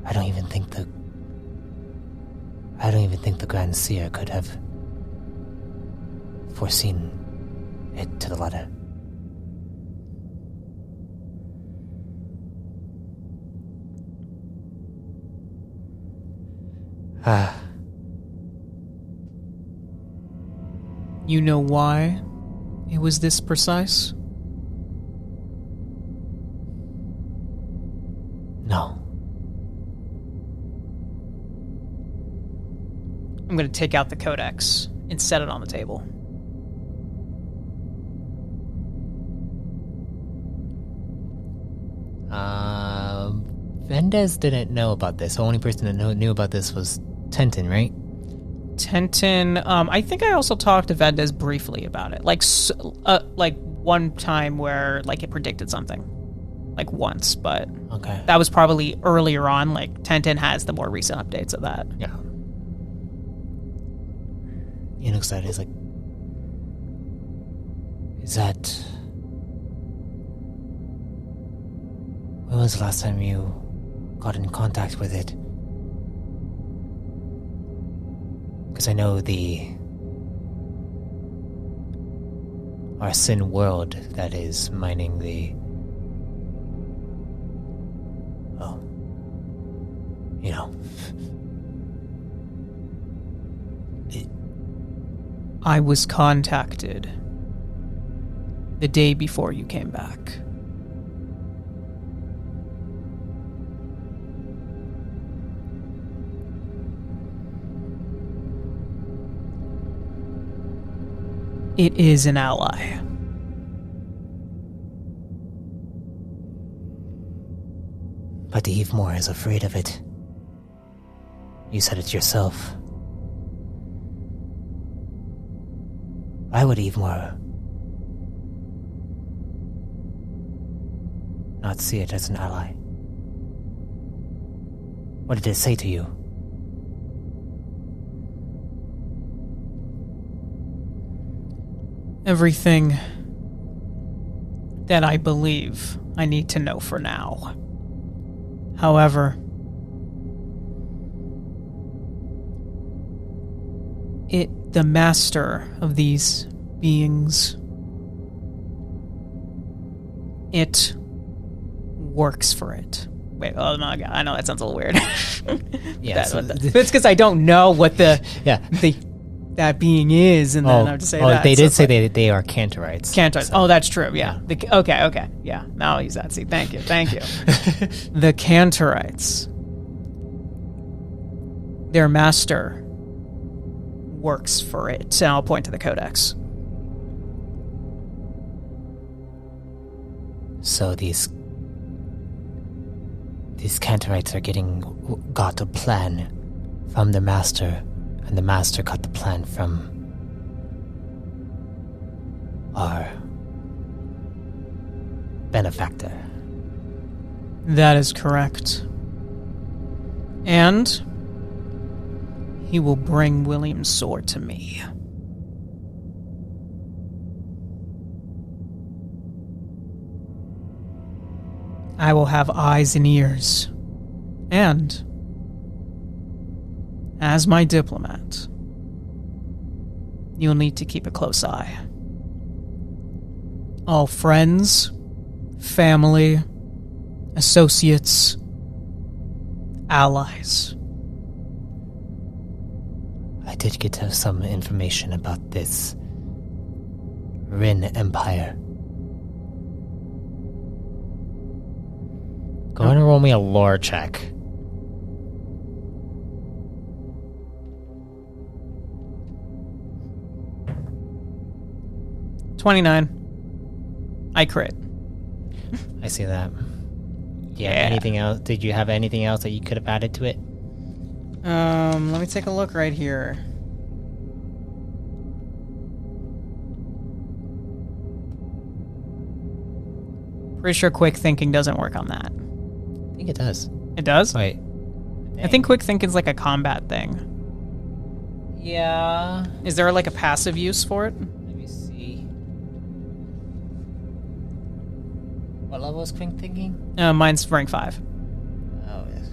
I don't even think the Grand Seer could have foreseen it to the letter. You know why it was this precise? No. I'm going to take out the codex and set it on the table. Vendez didn't know about this. The only person that knew about this was Tenton, right? Tenton, I think I also talked to Vendez briefly about it. Like one time where, like, it predicted something. Like, once, but... Okay. That was probably earlier on. Like, Tenton has the more recent updates of that. Yeah. He looks at it, he's like... Is that... When was the last time you got in contact with it? Because I know our Sin world that is mining the... Oh. You know. I was contacted the day before you came back. It is an ally. But Evemore is afraid of it. You said it yourself. Why would Evemore not see it as an ally? What did it say to you? Everything that I believe I need to know for now. However, the master of these beings, it works for it. Wait, oh my god, I know that sounds a little weird. Yeah, it's because I don't know what that being is, and then I have to say that. They did say they are Cantorites. Cantorites. So. Oh, that's true. Yeah. Okay. Yeah. Now I'll use that. See, thank you. The Cantorites. Their master works for it. And I'll point to the codex. So these Cantorites got a plan from the master, and the master got the plan from our benefactor. That is correct. And he will bring William's sword to me. I will have eyes and ears. And, as my diplomat, you'll need to keep a close eye. All friends, family, associates, allies. I did get some information about this Rin Empire. Go ahead and roll me a lore check. $29. I crit. I see that. Yeah. Anything else? Did you have anything else that you could have added to it? Let me take a look right here. Pretty sure quick thinking doesn't work on that. I think it does. It does? Wait. I think quick thinking's like a combat thing. Yeah. Is there like a passive use for it? Let me see. What level is quick thinking? Mine's rank 5. Oh, yes.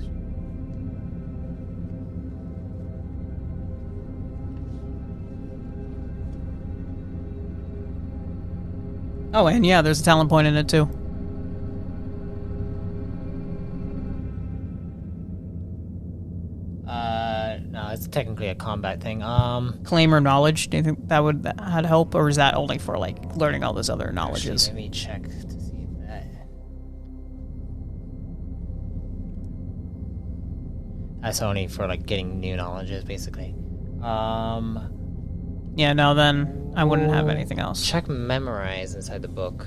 Oh, and yeah, there's a talent point in it too. No, it's technically a combat thing. Claim or knowledge, do you think that would help, or is that only for like learning all those other knowledges? Actually, let me check to see if that... That's only for like getting new knowledges, basically. Yeah, no, then I wouldn't have anything else. Check memorize inside the book.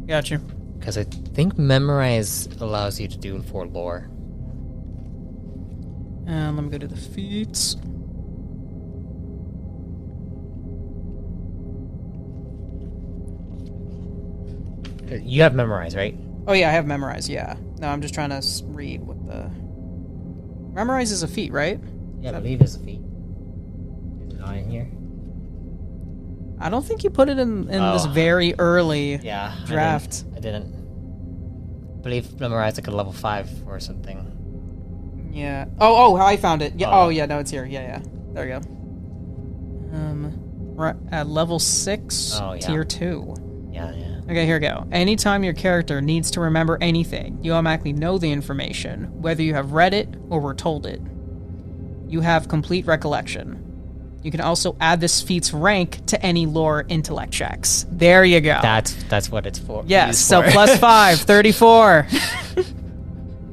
Got you. Because I think memorize allows you to do for lore. And let me go to the feats. You have memorize, right? Oh yeah, I have memorize, yeah. No, I'm just trying to read what the... Memorize is a feat, right? Yeah, I believe it's a feat. Is it not in here? I don't think you put it in this very early draft. I didn't. I believe memorize like a level 5 or something. Yeah. Oh, I found it. Yeah. Oh, yeah. No, it's here. Yeah. There you go. We're at level 6, tier 2. Yeah. Okay, here we go. Anytime your character needs to remember anything, you automatically know the information, whether you have read it or were told it. You have complete recollection. You can also add this feat's rank to any lore intellect checks. There you go. That's what it's for. Yes, so plus 5, 34.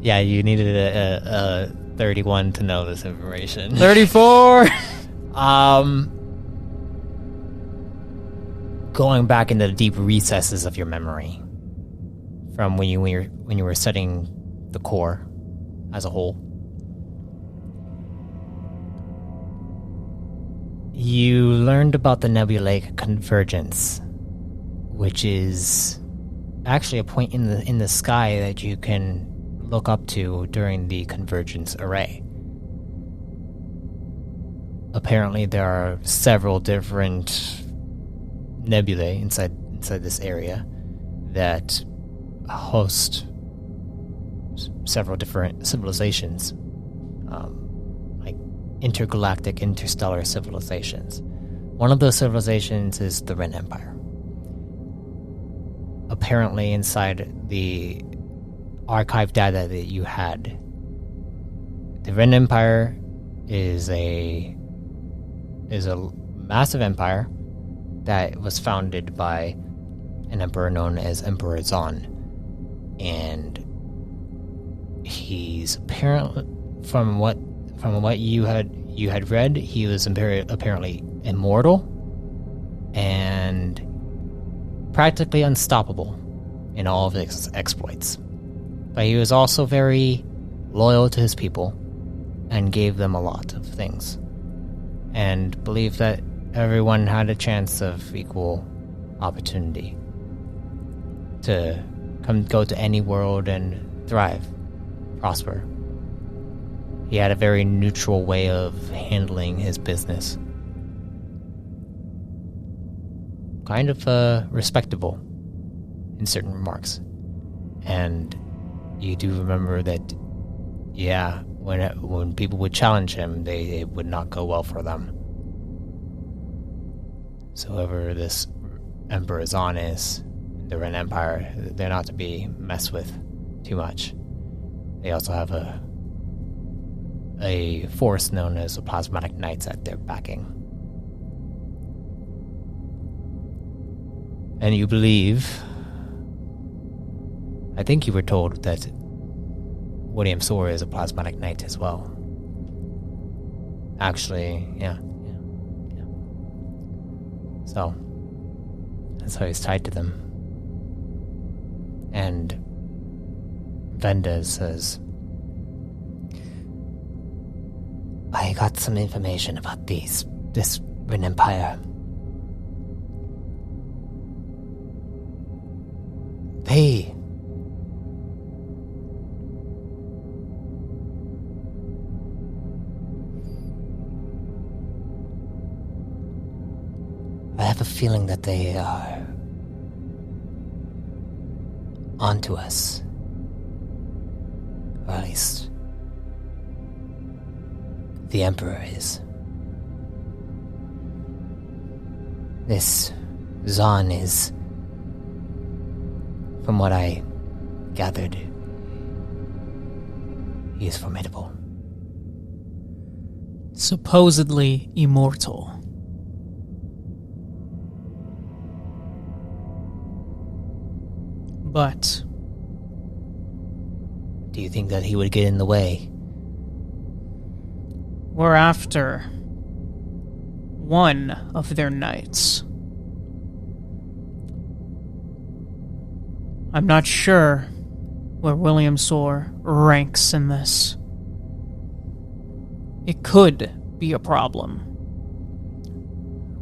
Yeah, you needed a 31 to know this information. 34! Going back into the deep recesses of your memory from when you were studying the core as a whole, you learned about the nebulaic convergence, which is actually a point in the sky that you can look up to during the convergence array. Apparently, there are several different nebulae inside this area that host several different civilizations, like intergalactic, interstellar civilizations. One of those civilizations is the Ren Empire. Apparently, inside the archive data that you had, the Ren Empire is a massive empire that was founded by an emperor known as Emperor Zon, and he's apparently, from what you had read, he was apparently immortal and practically unstoppable in all of his exploits. But he was also very loyal to his people and gave them a lot of things, and believed that everyone had a chance of equal opportunity to go to any world and thrive, prosper. He had a very neutral way of handling his business. Kind of respectable in certain remarks. And you do remember that, yeah, when people would challenge him, it would not go well for them. So whoever this Emperor Zahn is, the Ren Empire, they're not to be messed with too much. They also have a force known as the Plasmatic Knights at their backing. And you believe, I think you were told that William Soar is a Plasmatic Knight as well. Actually, yeah. So, that's how he's tied to them. And Venda says, I got some information about this Ren Empire. I have a feeling that they are onto us. Or at least the Emperor is. This Zahn is, from what I gathered, he is formidable. Supposedly immortal. But do you think that he would get in the way? we're after one of their knights. I'm not sure where William Soar ranks in this. It could be a problem.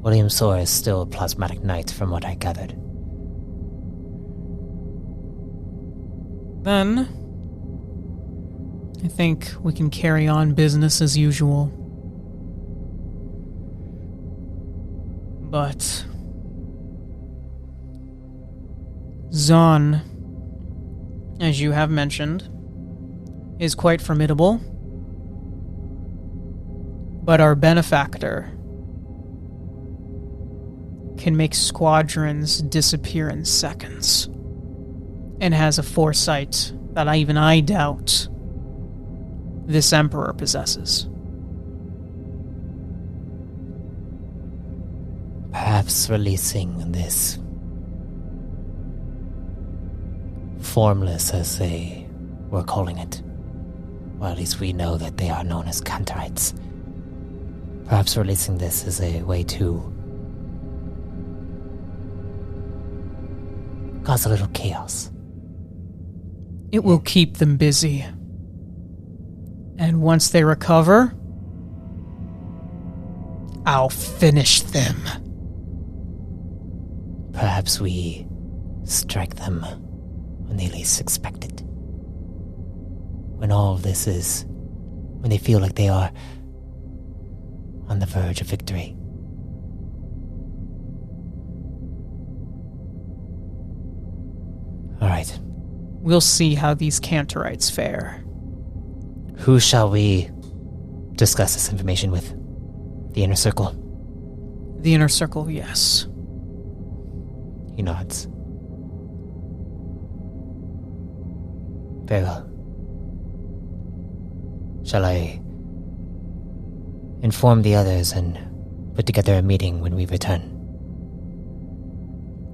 William Soar is still a plasmatic knight, from what I gathered. Then, I think we can carry on business as usual. But Zahn, as you have mentioned, is quite formidable. But our benefactor can make squadrons disappear in seconds, and has a foresight that I doubt this Emperor possesses. Perhaps releasing this formless, as they were calling it. Well, at least we know that they are known as Cantorites. Perhaps releasing this is a way to cause a little chaos. It will keep them busy. And once they recover, I'll finish them. Perhaps we strike them when they least expect it. When all of this is... when they feel like they are on the verge of victory. Alright. We'll see how these Cantorites fare. Who shall we discuss this information with? The Inner Circle? The Inner Circle, yes. He nods. Very well. Shall I inform the others and put together a meeting when we return?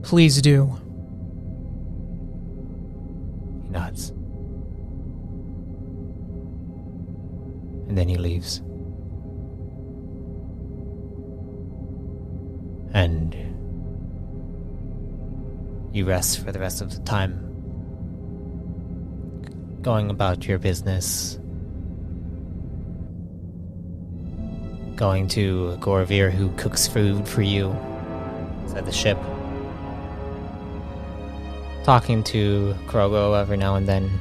Please do. He nods. And then he leaves. And you rest for the rest of the time, going about your business, going to Goravir, who cooks food for you at the ship, talking to Krogo every now and then,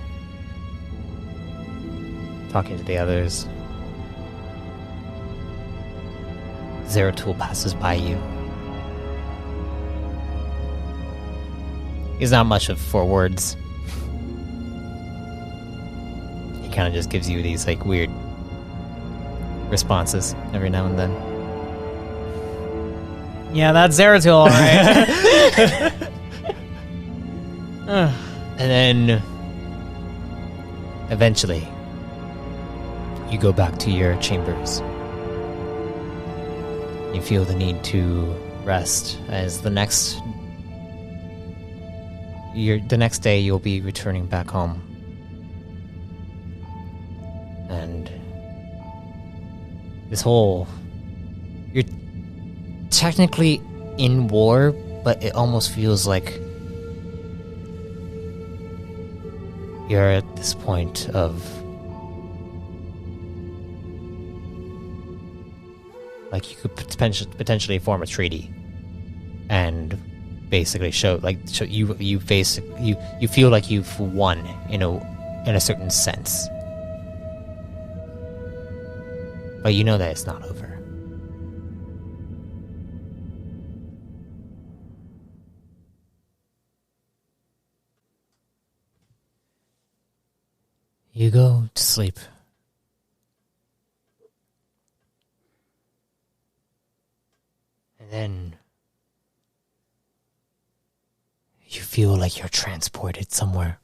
talking to the others. Zeratul passes by you. He's not much of for words. kind of just gives you these like weird responses every now and then. Yeah, that's Zeratul, all right. And then eventually you go back to your chambers. You feel the need to rest as the next day you'll be returning back home. And you're technically in war, but it almost feels like you're at this point of like you could potentially form a treaty and basically show you feel like you've won in a certain sense, but you know that it's not over. You go to sleep. And then you feel like you're transported somewhere.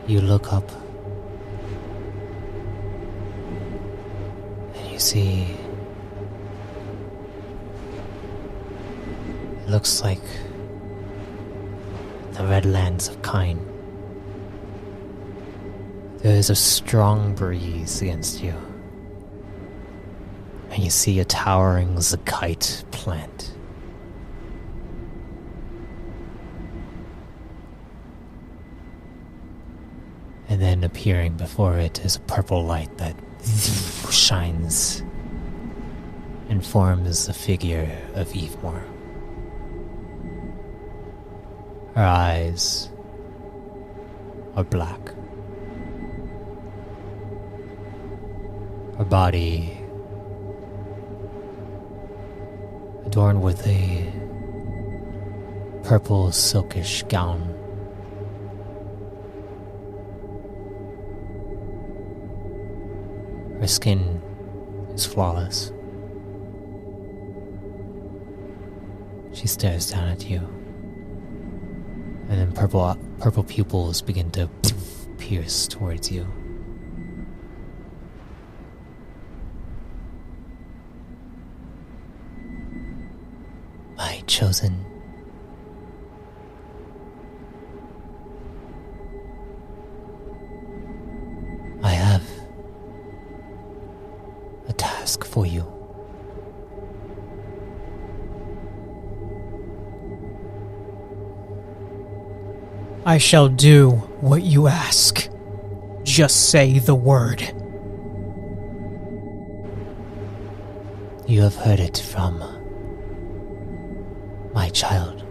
You look up and you see it looks like the Redlands of Kine. There is a strong breeze against you, and you see a towering Zakite plant. And then appearing before it is a purple light that shines and forms the figure of Evemore. Her eyes are black. Her body adorned with a purple silkish gown. Her skin is flawless. She stares down at you, and then purple pupils begin to pierce towards you. My chosen. I have a task for you. I shall do what you ask. Just say the word. You have heard it from my child.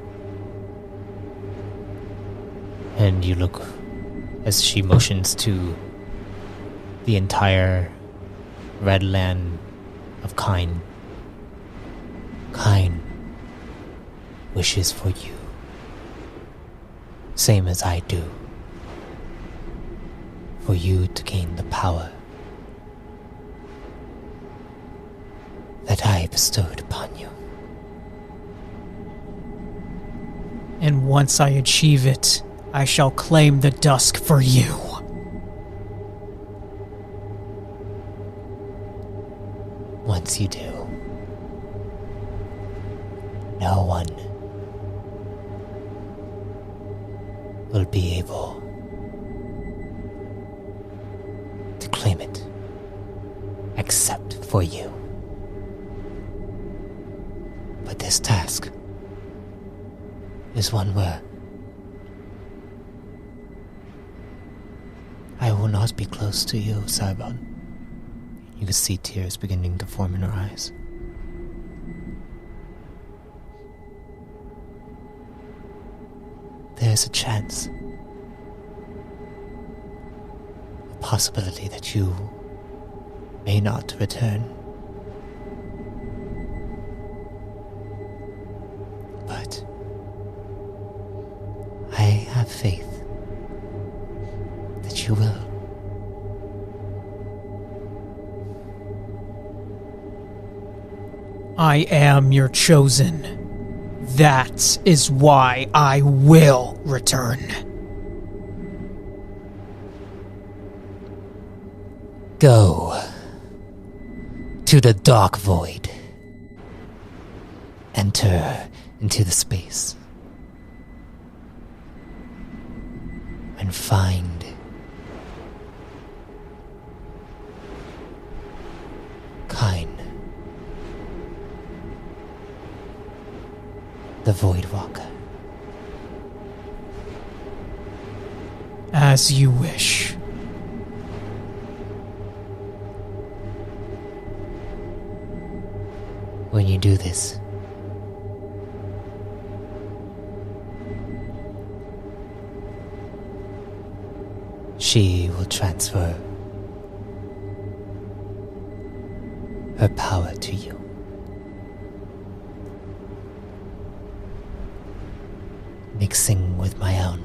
And you look as she motions to the entire red land of Kine. Kine wishes for you, same as I do, for you to gain the power that I bestowed upon you. And once I achieve it, I shall claim the Dusk for you. Once you do, no one will be able to claim it except for you. But this task is one where I will not be close to you, Cybon. You can see tears beginning to form in her eyes. There's a chance, a possibility that you may not return. But I have faith that you will. I am your chosen. That is why I will return. Go to the dark void. Enter into the space. And find Kine, the Void Walker. As you wish. When you do this, she will transfer her power to you. Mixing with my own.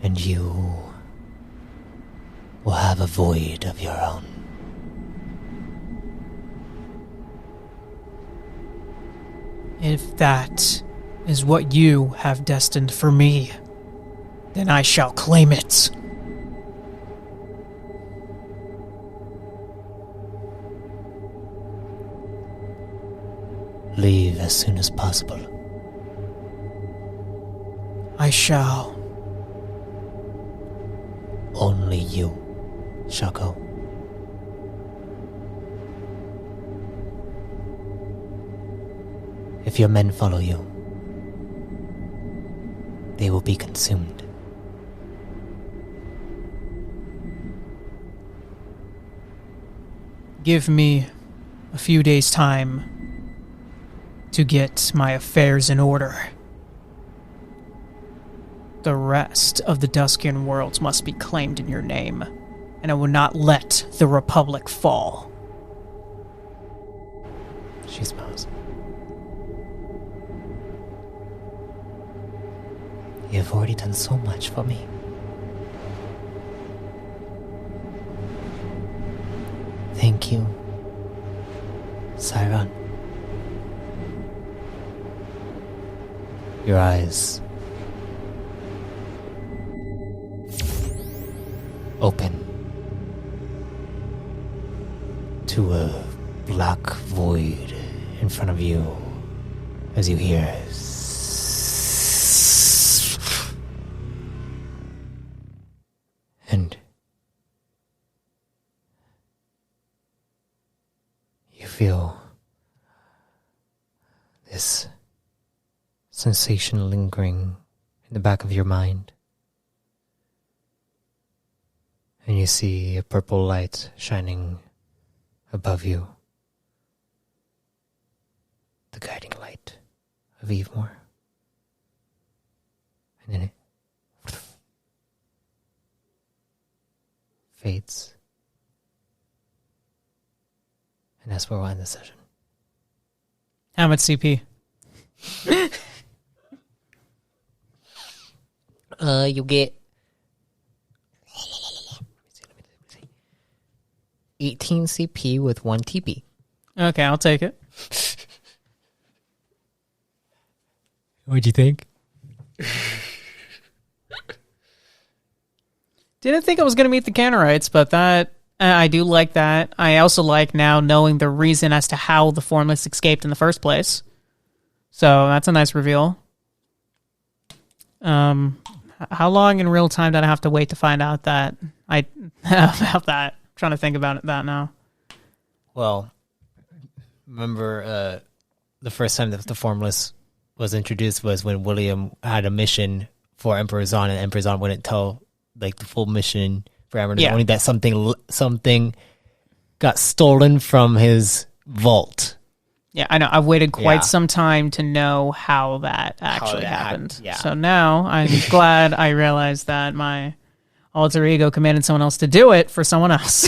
And you will have a void of your own. If that is what you have destined for me, then I shall claim it. Leave as soon as possible. I shall. Only you shall go. If your men follow you, they will be consumed. Give me a few days' time to get my affairs in order. The rest of the Duskian worlds must be claimed in your name, and I will not let the Republic fall. She smiles. You've already done so much for me. Thank you, Siron. Your eyes open to a black void in front of you as you hear and you feel this sensation lingering in the back of your mind. And you see a purple light shining above you. The guiding light of Evemore. And then it fades. And that's where we'll end the session. How much CP? You get 18 CP with 1 TP. Okay, I'll take it. What'd you think? Didn't think I was going to meet the Canorites, but that I do like that. I also like now knowing the reason as to how the Formless escaped in the first place. So that's a nice reveal. How long in real time did I have to wait to find out that about that? I'm trying to think about that now. Well, remember the first time that the Formless was introduced was when William had a mission for Emperor Zahn, and Emperor Zahn wouldn't tell like the full mission forever, knowing that something got stolen from his vault. Yeah, I know. I've waited quite some time to know how that actually happened. Yeah. So now I'm glad I realized that my alter ego commanded someone else to do it for someone else.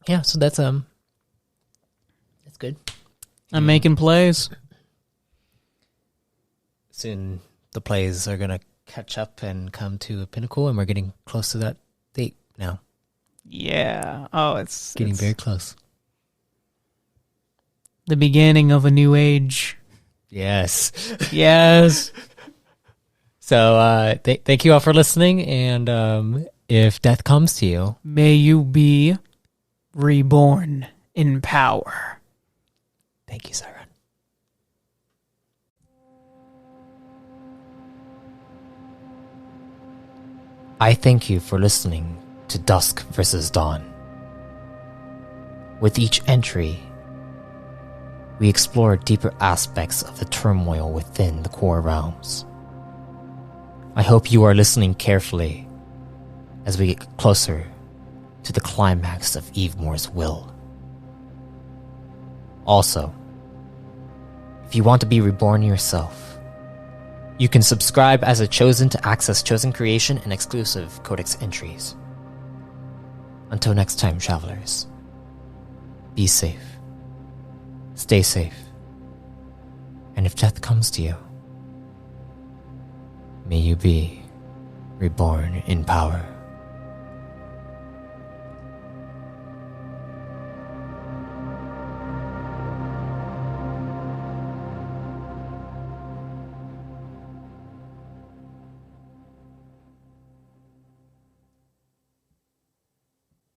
Yeah, so that's good. I'm making plays. Soon the plays are gonna catch up and come to a pinnacle, and we're getting close to that date now. Yeah. Oh, it's Getting very close. The beginning of a new age. Yes. Yes. So thank you all for listening, and if death comes to you, may you be reborn in power. Thank you, Siren. I thank you for listening to Dusk vs. Dawn. With each entry, we explore deeper aspects of the turmoil within the core realms. I hope you are listening carefully as we get closer to the climax of Evemore's will. Also, if you want to be reborn yourself, you can subscribe as a Chosen to access Chosen creation and exclusive Codex entries. Until next time, travelers, be safe, stay safe, and if death comes to you, may you be reborn in power.